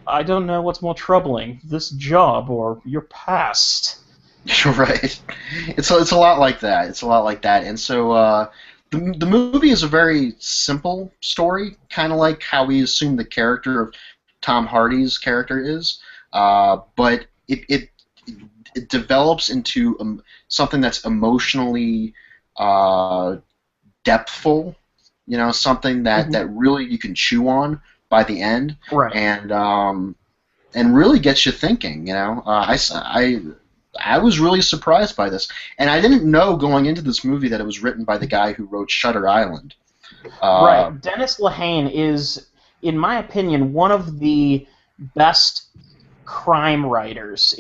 I don't know what's more troubling, this job or your past. You're right. It's a lot like that. It's a lot like that. And so the movie is a very simple story, kind of like how we assume the character of Tom Hardy's character is. But it develops into something that's emotionally depthful. You know, something that really you can chew on by the end, right? And really gets you thinking. You know, I was really surprised by this, and I didn't know going into this movie that it was written by the guy who wrote Shutter Island. Right, Dennis Lehane is, in my opinion, one of the best crime writers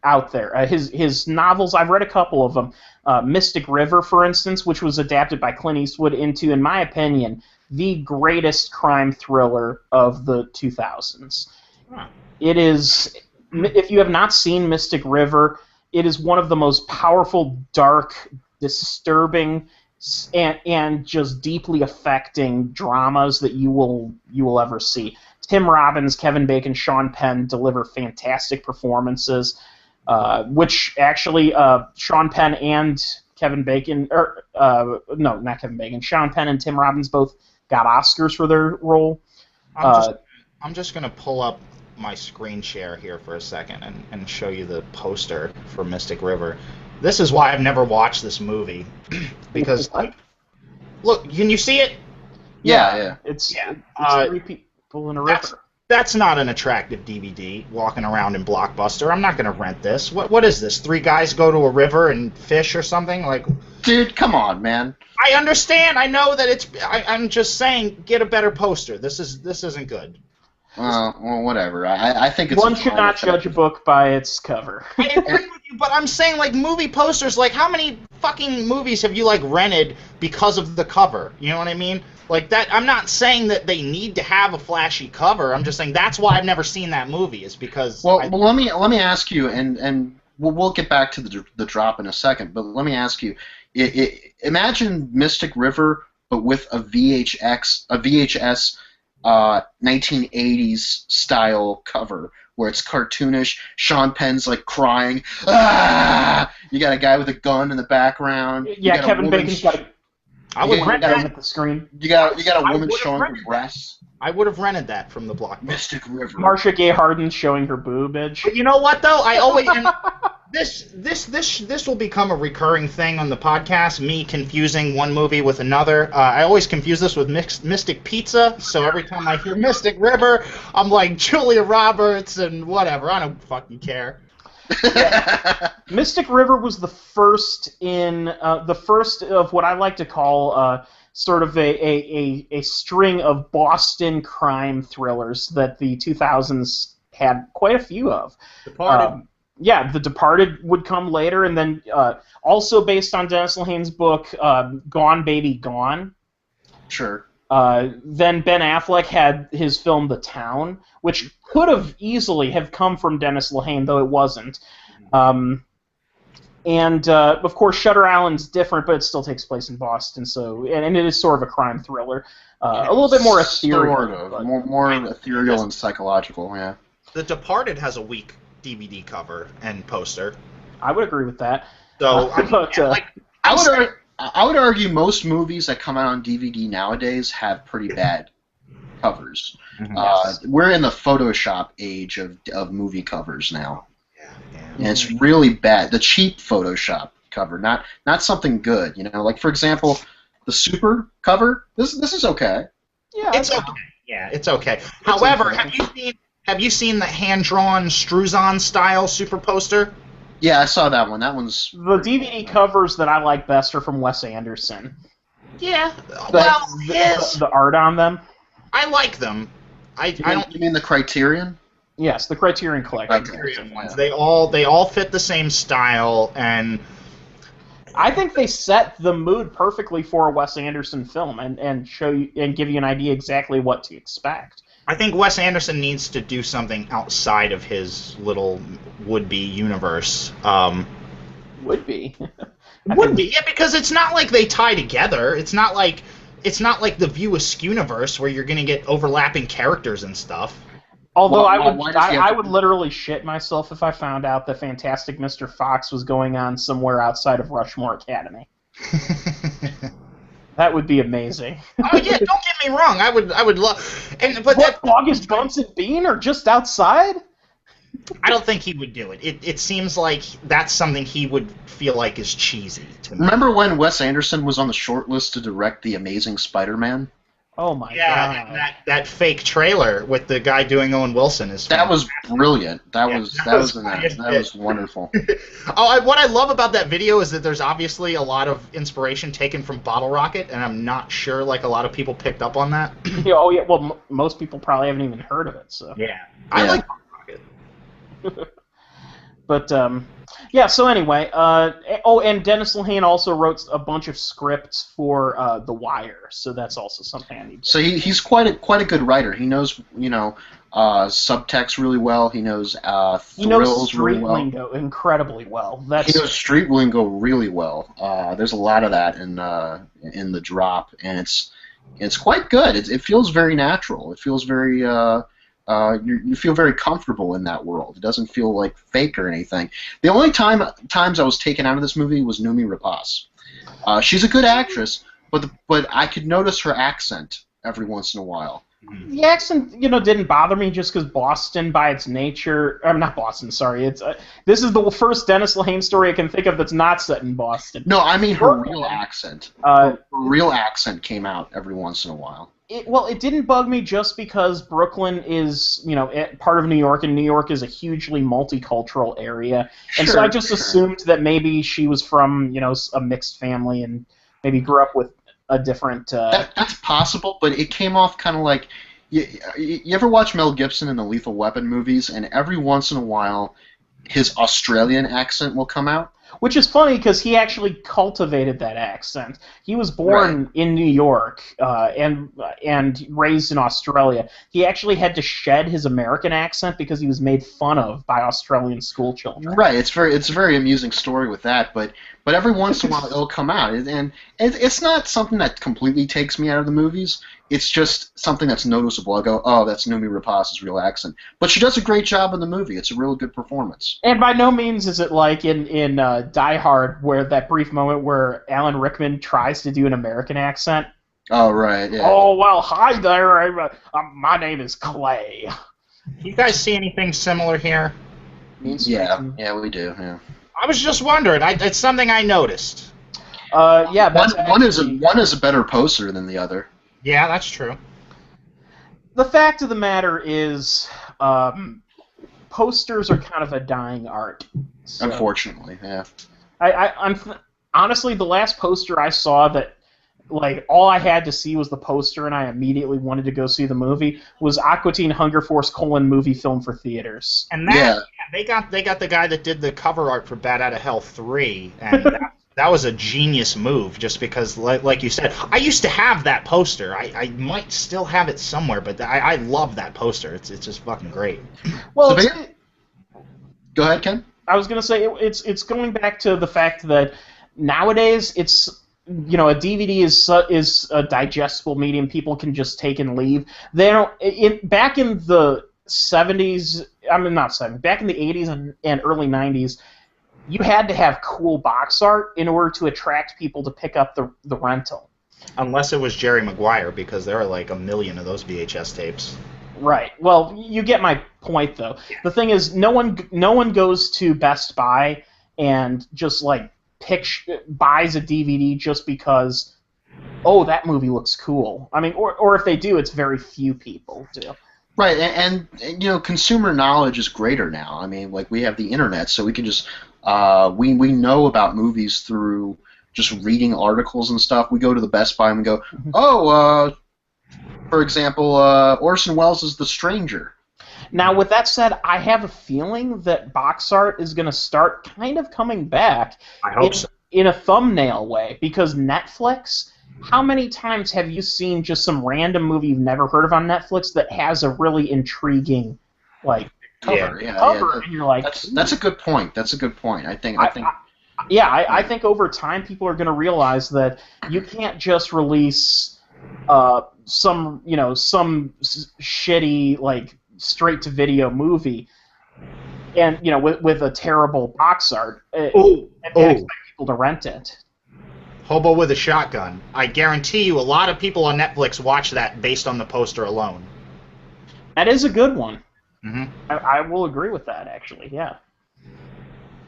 out there. His novels, I've read a couple of them. Mystic River, for instance, which was adapted by Clint Eastwood into, in my opinion, the greatest crime thriller of the 2000s. Huh. It is, if you have not seen Mystic River, it is one of the most powerful, dark, disturbing, and just deeply affecting dramas that you will ever see. Tim Robbins, Kevin Bacon, Sean Penn deliver fantastic performances, which actually Sean Penn and Kevin Bacon, no, not Kevin Bacon, Sean Penn and Tim Robbins both got Oscars for their role. I'm just going to pull up my screen share here for a second and show you the poster for Mystic River. This is why I've never watched this movie, because, like, look, can you see it? Yeah. It's 3 people in a river. That's not an attractive DVD walking around in Blockbuster. I'm not going to rent this. What is this? 3 guys go to a river and fish or something? Like, dude, come on, man. I understand. I know that it's. I'm just saying, get a better poster. This isn't good. Well, whatever. I think it's one should not judge a book by its cover. I agree with you, but I'm saying, like, movie posters. Like, how many fucking movies have you, like, rented because of the cover? You know what I mean? Like that. I'm not saying that they need to have a flashy cover. I'm just saying that's why I've never seen that movie. Is because. Well, let me ask you, and we'll get back to the drop in a second. But let me ask you, imagine Mystic River, but with a VHS 1980s style cover where it's cartoonish. Sean Penn's like crying. Ah! You got a guy with a gun in the background. Yeah, Kevin Bacon's got. I would rent that at the screen. You got a woman showing her breasts. I would have rented that from the Blockbuster. Mystic River. Marcia Gay Harden showing her boobage. But you know what though? I always this will become a recurring thing on the podcast. Me confusing one movie with another. I always confuse this with Mystic Pizza. So every time I hear Mystic River, I'm like Julia Roberts and whatever. I don't fucking care. Mystic River was the first of what I like to call sort of a string of Boston crime thrillers that the 2000s had quite a few of. Departed. The Departed would come later, and then also based on Dennis Lehane's book, Gone Baby Gone. Sure. Then Ben Affleck had his film The Town, which could have easily have come from Dennis Lehane, though it wasn't. And of course, Shutter Island's different, but it still takes place in Boston, so and it is sort of a crime thriller, a little bit more ethereal. Sort of, more ethereal and psychological, yeah. The Departed has a weak DVD cover and poster. I would agree with that. So, I would argue most movies that come out on DVD nowadays have pretty bad covers. Mm-hmm. Yes. We're in the Photoshop age of movie covers now. And it's really bad. The cheap Photoshop cover, not something good. You know, like for example, the Super cover. This is okay. Yeah, it's okay. Yeah, it's okay. However, have you seen Have you seen the hand-drawn Struzan-style super poster? Yeah, I saw that one. That one's... The DVD covers that I like best are from Wes Anderson. Yeah, the art on them. I like them. You mean the Criterion? Yes, the Criterion Collection. Criterion ones. They all fit the same style, and I think they set the mood perfectly for a Wes Anderson film, and show you and give you an idea exactly what to expect. I think Wes Anderson needs to do something outside of his little would-be universe. Would-be. Yeah, because it's not like they tie together. It's not like the View Askewniverse where you're going to get overlapping characters and stuff. Although I would literally shit myself if I found out that Fantastic Mr. Fox was going on somewhere outside of Rushmore Academy. That would be amazing. Oh yeah, don't get me wrong. I would love. August Bunsen Bean are just outside? I don't think he would do it. It seems like that's something he would feel like is cheesy to me. Remember when Wes Anderson was on the short list to direct The Amazing Spider-Man? Oh my god! Yeah, that fake trailer with the guy doing Owen Wilson is. That was brilliant. That was wonderful. What I love about that video is that there's obviously a lot of inspiration taken from Bottle Rocket, and I'm not sure like a lot of people picked up on that. Oh yeah, well most people probably haven't even heard of it. So I like Bottle Rocket. But yeah. So anyway, and Dennis Lehane also wrote a bunch of scripts for The Wire, so that's also something I need. So he's quite a good writer. He knows subtext really well. He knows thrills really well. He knows street lingo incredibly well. He knows street lingo really well. There's a lot of that in the drop, and it's quite good. It feels very natural. It feels very. You feel very comfortable in that world. It doesn't feel like fake or anything. The only times I was taken out of this movie was Noomi Rapace. She's a good actress, but I could notice her accent every once in a while. The accent, didn't bother me just because Boston, by its nature, not Boston. Sorry, this is the first Dennis Lehane story I can think of that's not set in Boston. No, I mean her real accent. Her real accent came out every once in a while. It didn't bug me just because Brooklyn is, part of New York, and New York is a hugely multicultural area. And so I just assumed that maybe she was from, a mixed family and maybe grew up with a different... That's possible, but it came off kind of like... You ever watch Mel Gibson in the Lethal Weapon movies, and every once in a while his Australian accent will come out? Which is funny because he actually cultivated that accent. He was born in New York and raised in Australia. He actually had to shed his American accent because he was made fun of by Australian school children. Right. It's a very amusing story with that, but every once in a while it'll come out, and it's not something that completely takes me out of the movies. It's just something that's noticeable. I go, oh, that's Noomi Rapace's real accent. But she does a great job in the movie. It's a really good performance. And by no means is it like in Die Hard, where that brief moment where Alan Rickman tries to do an American accent. Oh, right, yeah. Oh, well, hi there. My name is Clay. You guys see anything similar here? Yeah, we do, yeah. I was just wondering. It's something I noticed. One is a better poster than the other. Yeah, that's true. The fact of the matter is, posters are kind of a dying art. So unfortunately, yeah. I'm honestly, the last poster I saw that, like, all I had to see was the poster, and I immediately wanted to go see the movie, was Aqua Teen Hunger Force: movie film for theaters. And they got the guy that did the cover art for Bat Out of Hell 3, and that was a genius move, just because, like you said, I used to have that poster. I might still have it somewhere, but I love that poster. It's just fucking great. Well, go ahead, Ken. I was gonna say it's going back to the fact that nowadays it's a DVD is a digestible medium. People can just take and leave. They don't. Back in the 70s, back in the 80s and early 90s. You had to have cool box art in order to attract people to pick up the rental. Unless it was Jerry Maguire, because there are like a million of those VHS tapes. Right. Well, you get my point, though. Yeah. The thing is, no one goes to Best Buy and just like buys a DVD just because, oh, that movie looks cool. I mean, or if they do, it's very few people do. Right, and consumer knowledge is greater now. I mean, like we have the internet, so we can just we know about movies through just reading articles and stuff. We go to the Best Buy and we go, oh, for example, Orson Welles' The Stranger. Now, with that said, I have a feeling that box art is going to start kind of coming back. I hope so. In a thumbnail way, because Netflix. How many times have you seen just some random movie you've never heard of on Netflix that has a really intriguing, like, cover? And you're like, that's a good point. That's a good point. I think. I think over time people are going to realize that you can't just release some shitty like straight to video movie and with a terrible box art and expect people to rent it. Hobo with a Shotgun. I guarantee you a lot of people on Netflix watch that based on the poster alone. That is a good one. Mm-hmm. I will agree with that, actually, yeah.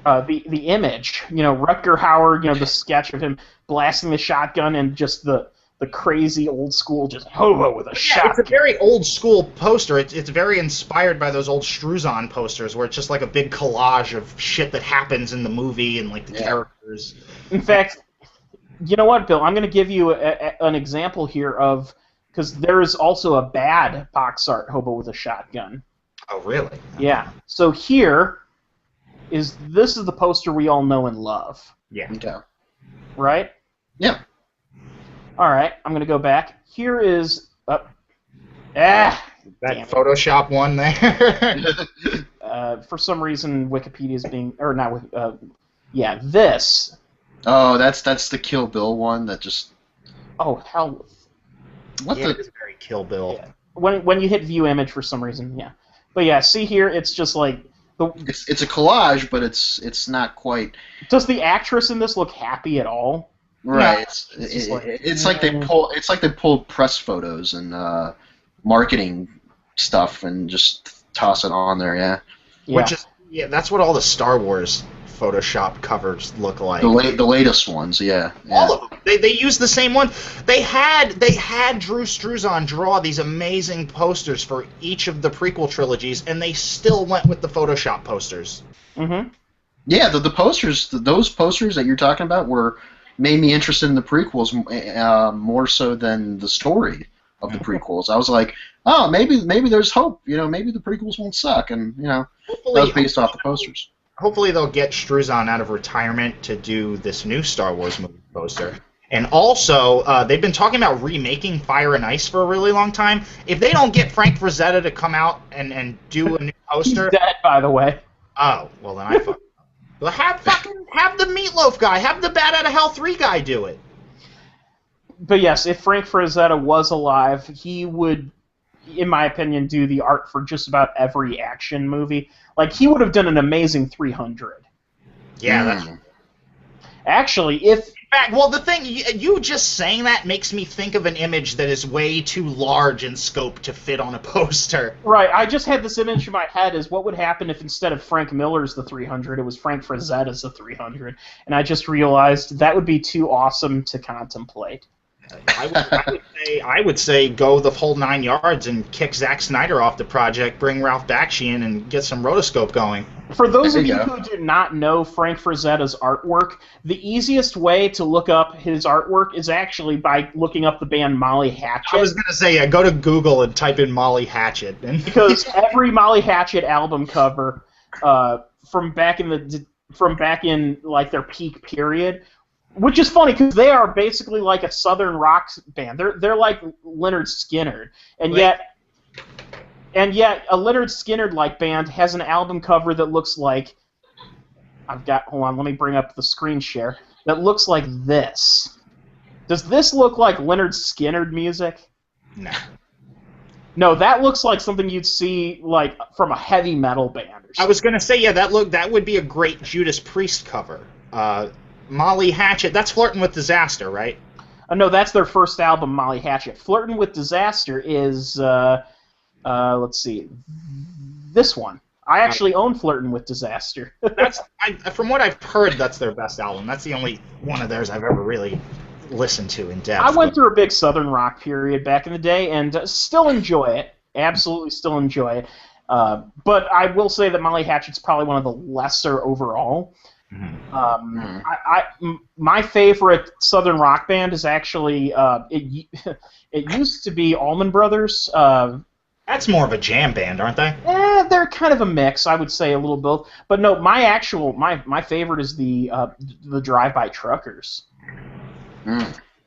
The image, Rutger Hauer, the sketch of him blasting the shotgun and just the crazy old school just hobo with a shotgun. It's a very old school poster. It's very inspired by those old Struzan posters where it's just like a big collage of shit that happens in the movie and like the characters. In fact, you know what, Bill? I'm going to give you an example here of, because there is also a bad box art hobo with a shotgun. Oh, really? Yeah. So this is the poster we all know and love. Yeah. Okay. Right? Yeah. All right. I'm going to go back. Here is that Photoshop one there. For some reason, Wikipedia is being this. Oh, that's the Kill Bill one that just. Oh hell! What It is very Kill Bill. Yeah. When you hit view image for some reason, yeah. But yeah, see here, it's just like it's a collage, but it's not quite. Does the actress in this look happy at all? Right. No, it's like they pulled press photos and marketing stuff and just toss it on there. Yeah. Which is that's what all the Star Wars Photoshop covers look like. The latest ones, yeah. All of them. They use the same one. They had Drew Struzan draw these amazing posters for each of the prequel trilogies, and they still went with the Photoshop posters. Mm-hmm. Yeah, the posters, those posters that you're talking about, made me interested in the prequels more so than the story of the prequels. I was like, oh, maybe there's hope. Maybe the prequels won't suck, and that was based off the posters. Hopefully they'll get Struzan out of retirement to do this new Star Wars movie poster. And also, they've been talking about remaking Fire and Ice for a really long time. If they don't get Frank Frazetta to come out and do a new poster... He's dead, by the way. Oh, well then I fucked up. Well, have the Meatloaf guy, have the Bat Out of Hell 3 guy do it. But yes, if Frank Frazetta was alive, he would, in my opinion, do the art for just about every action movie. Like, he would have done an amazing 300. Yeah, that's... Actually, if... In fact, well, the thing, you just saying that makes me think of an image that is way too large in scope to fit on a poster. Right, I just had this image in my head is what would happen if instead of Frank Miller's The 300, it was Frank Frazetta's The 300. And I just realized that would be too awesome to contemplate. I would say go the whole 9 yards and kick Zack Snyder off the project, bring Ralph Bakshi in, and get some rotoscope going. For those of you who do not know Frank Frazetta's artwork, the easiest way to look up his artwork is actually by looking up the band Molly Hatchet. I was going to say, go to Google and type in Molly Hatchet. Because every Molly Hatchet album cover from back in like their peak period. Which is funny because they are basically like a southern rock band. They're like Lynyrd Skynyrd, and yet a Lynyrd Skynyrd like band has an album cover that looks like hold on, let me bring up the screen share. That looks like this. Does this look like Lynyrd Skynyrd music? No. No, that looks like something you'd see like from a heavy metal band. Or something. I was gonna say that would be a great Judas Priest cover. Molly Hatchet, that's Flirtin' with Disaster, right? No, that's their first album, Molly Hatchet. Flirtin' with Disaster is, let's see, this one. I actually own Flirtin' with Disaster. From what I've heard, that's their best album. That's the only one of theirs I've ever really listened to in depth. I went through a big southern rock period back in the day, and still enjoy it. absolutely still enjoy it. But I will say that Molly Hatchet's probably one of the lesser overall. My favorite Southern rock band is actually it used to be Allman Brothers. That's more of a jam band, aren't they? They're kind of a mix, I would say, a little both. But no, my favorite is the Drive-By Truckers.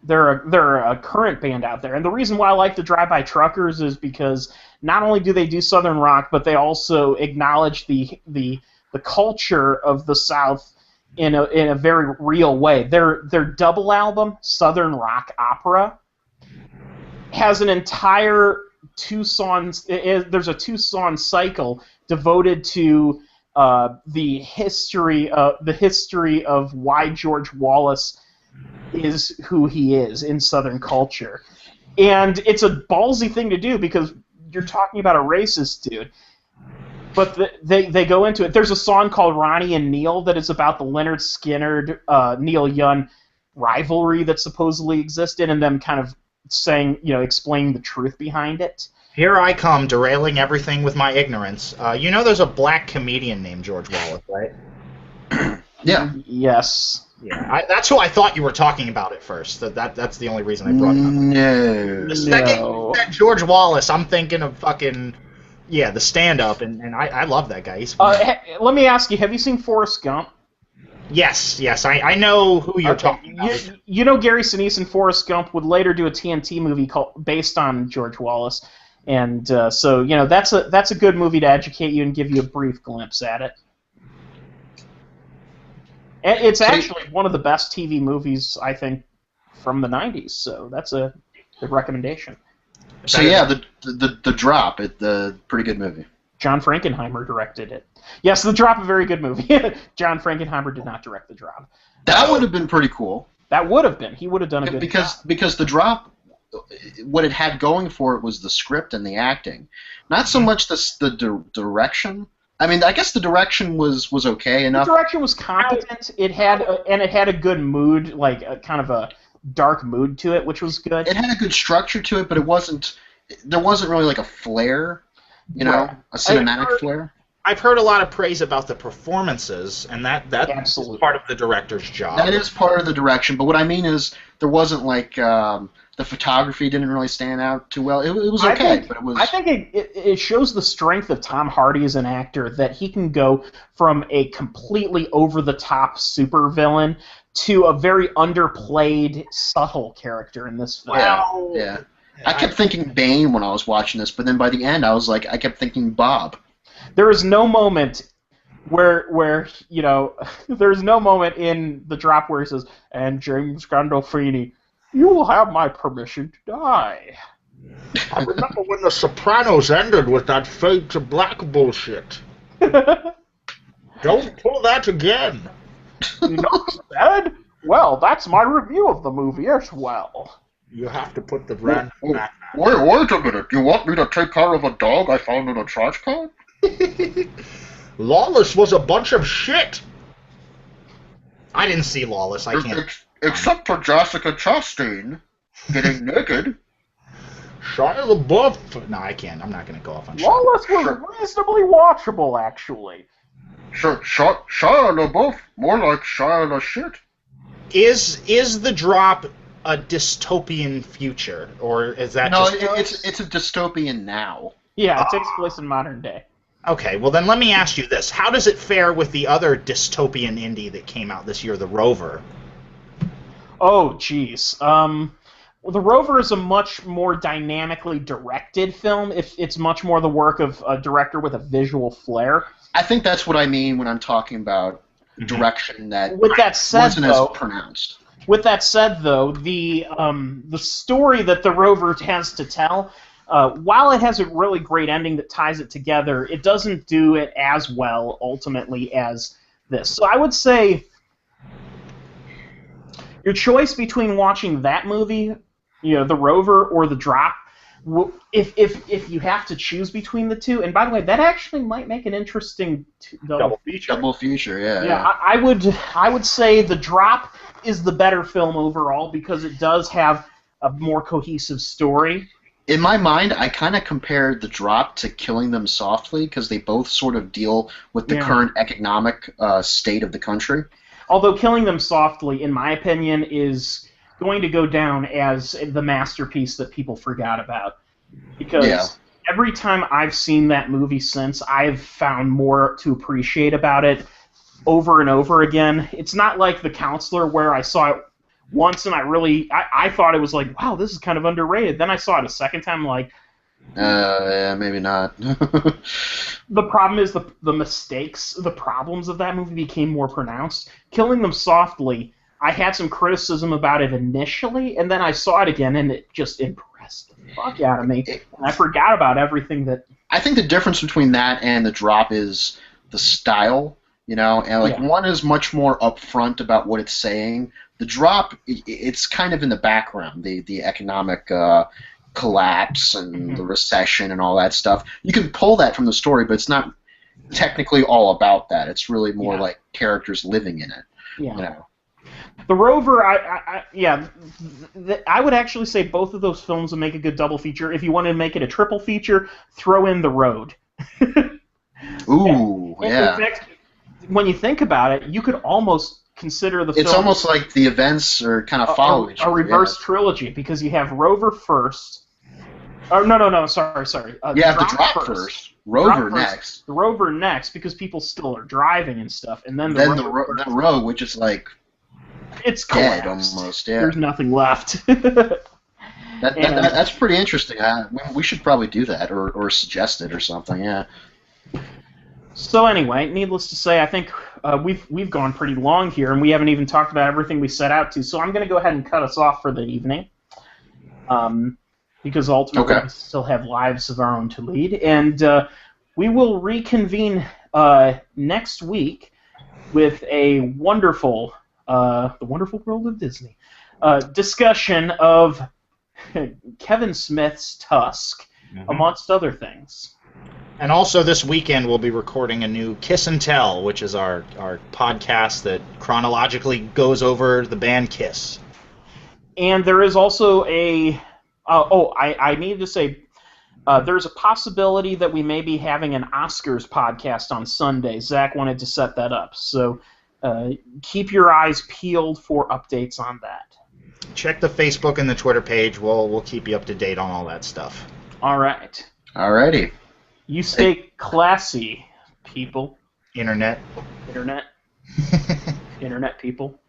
They're a current band out there, and the reason why I like the Drive-By Truckers is because not only do they do Southern rock, but they also acknowledge the culture of the South in a very real way. Their double album, Southern Rock Opera, has an entire 2 songs. There's a 2-song cycle devoted to the history of why George Wallace is who he is in Southern culture, and it's a ballsy thing to do because you're talking about a racist dude. But they go into it. There's a song called Ronnie and Neil that is about the Lynyrd Skynyrd, Neil Young rivalry that supposedly existed, and them kind of saying, explaining the truth behind it. Here I come, derailing everything with my ignorance. There's a black comedian named George Wallace, right? Yeah. Yes. Yeah, that's who I thought you were talking about at first. That's the only reason I brought it up. No. The second you said George Wallace, I'm thinking of fucking... Yeah, the stand-up, and I love that guy. He's let me ask you, have you seen Forrest Gump? Yes, I know who you're talking about. You know Gary Sinise and Forrest Gump would later do a TNT movie based on George Wallace, and so that's a good movie to educate you and give you a brief glimpse at it. And it's actually one of the best TV movies, I think, from the 90s, so that's a good recommendation. So yeah, the Drop, the pretty good movie. John Frankenheimer directed it. Yes, The Drop, a very good movie. John Frankenheimer did not direct The Drop. That would have been pretty cool. That would have been. He would have done a good job. Because The Drop, what it had going for it was the script and the acting, not so much the direction. I mean, I guess the direction was okay enough. The direction was competent. It had a good mood, like kind of a dark mood to it, which was good. It had a good structure to it, but there wasn't really like a flair, a cinematic flair. I've heard a lot of praise about the performances, and that is part of the director's job. That is part of the direction, but what I mean is there wasn't like the photography didn't really stand out too well. It was okay, but it was. I think it shows the strength of Tom Hardy as an actor that he can go from a completely over-the-top supervillain to a very underplayed, subtle character in this film. Yeah. I kept thinking Bane when I was watching this, but then by the end I kept thinking Bob. There is no moment where there's no moment in The Drop where he says, "And James Gandolfini, you will have my permission to die." I remember when The Sopranos ended with that fade to black bullshit. Don't pull that again. Ed? Well, that's my review of the movie as well. You have to put the brand back. Wait a minute. You want me to take care of a dog I found in a trash can? Lawless was a bunch of shit. I didn't see Lawless. I can't. Except for Jessica Chastain getting naked. Shia LaBeouf. No, I can't. I'm not going to go off on Shia. Lawless was reasonably watchable, actually. Shia LaBeouf, more like Shia LaShit. Is The Drop a dystopian future, or is that it's a dystopian now. Yeah, it takes place in modern day. Okay, well then let me ask you this. How does it fare with the other dystopian indie that came out this year, The Rover? Oh, jeez. The Rover is a much more dynamically directed film. It's much more the work of a director with a visual flair. I think that's what I mean when I'm talking about direction that wasn't as pronounced. With that said, though, the story that The Rover has to tell, while it has a really great ending that ties it together, it doesn't do it as well, ultimately, as this. So I would say your choice between watching that movie, The Rover, or The Drop, if you have to choose between the two, and by the way, that actually might make an interesting double feature. Double feature, yeah. Yeah, I would say The Drop is the better film overall because it does have a more cohesive story. In my mind, I kind of compared The Drop to Killing Them Softly because they both sort of deal with the current economic state of the country. Although Killing Them Softly, in my opinion, is going to go down as the masterpiece that people forgot about. Because every time I've seen that movie since, I've found more to appreciate about it over and over again. It's not like The Counselor, where I saw it once and I thought it was like, wow, this is kind of underrated. Then I saw it a second time, like, yeah, maybe not. the problem is the mistakes, the problems of that movie became more pronounced. Killing Them Softly, I had some criticism about it initially, and then I saw it again, and it just impressed the fuck out of me. And I forgot about everything that... I think the difference between that and The Drop is the style, you know, and like one is much more upfront about what it's saying. The Drop, it's kind of in the background, the economic collapse and the recession and all that stuff. You can pull that from the story, but it's not technically all about that. It's really more like characters living in it. Yeah. You know? The Rover, I would actually say both of those films would make a good double feature. If you wanted to make it a triple feature, throw in The Road. Ooh, yeah. In fact, when you think about it, you could almost consider the film... It's almost like the events are kind of following each other. A reverse trilogy, because you have Rover first. Oh, no, sorry. You have The Drop first. Rover next. The Rover next, because people still are driving and stuff, and then the Road, which is like... It's dead collapsed. Almost, yeah. There's nothing left. That's pretty interesting. We should probably do that, or suggest it or something, yeah. So anyway, needless to say, I think we've gone pretty long here, and we haven't even talked about everything we set out to. So I'm going to go ahead and cut us off for the evening, because ultimately we still have lives of our own to lead, and we will reconvene next week with a wonderful, the Wonderful World of Disney discussion of Kevin Smith's Tusk, amongst other things. And also this weekend we'll be recording a new Kiss and Tell, which is our podcast that chronologically goes over the band Kiss. And there is also a... I needed to say, there's a possibility that we may be having an Oscars podcast on Sunday. Zach wanted to set that up. So keep your eyes peeled for updates on that. Check the Facebook and the Twitter page. We'll keep you up to date on all that stuff. All right. Alrighty. You stay classy, people. Internet. Internet people.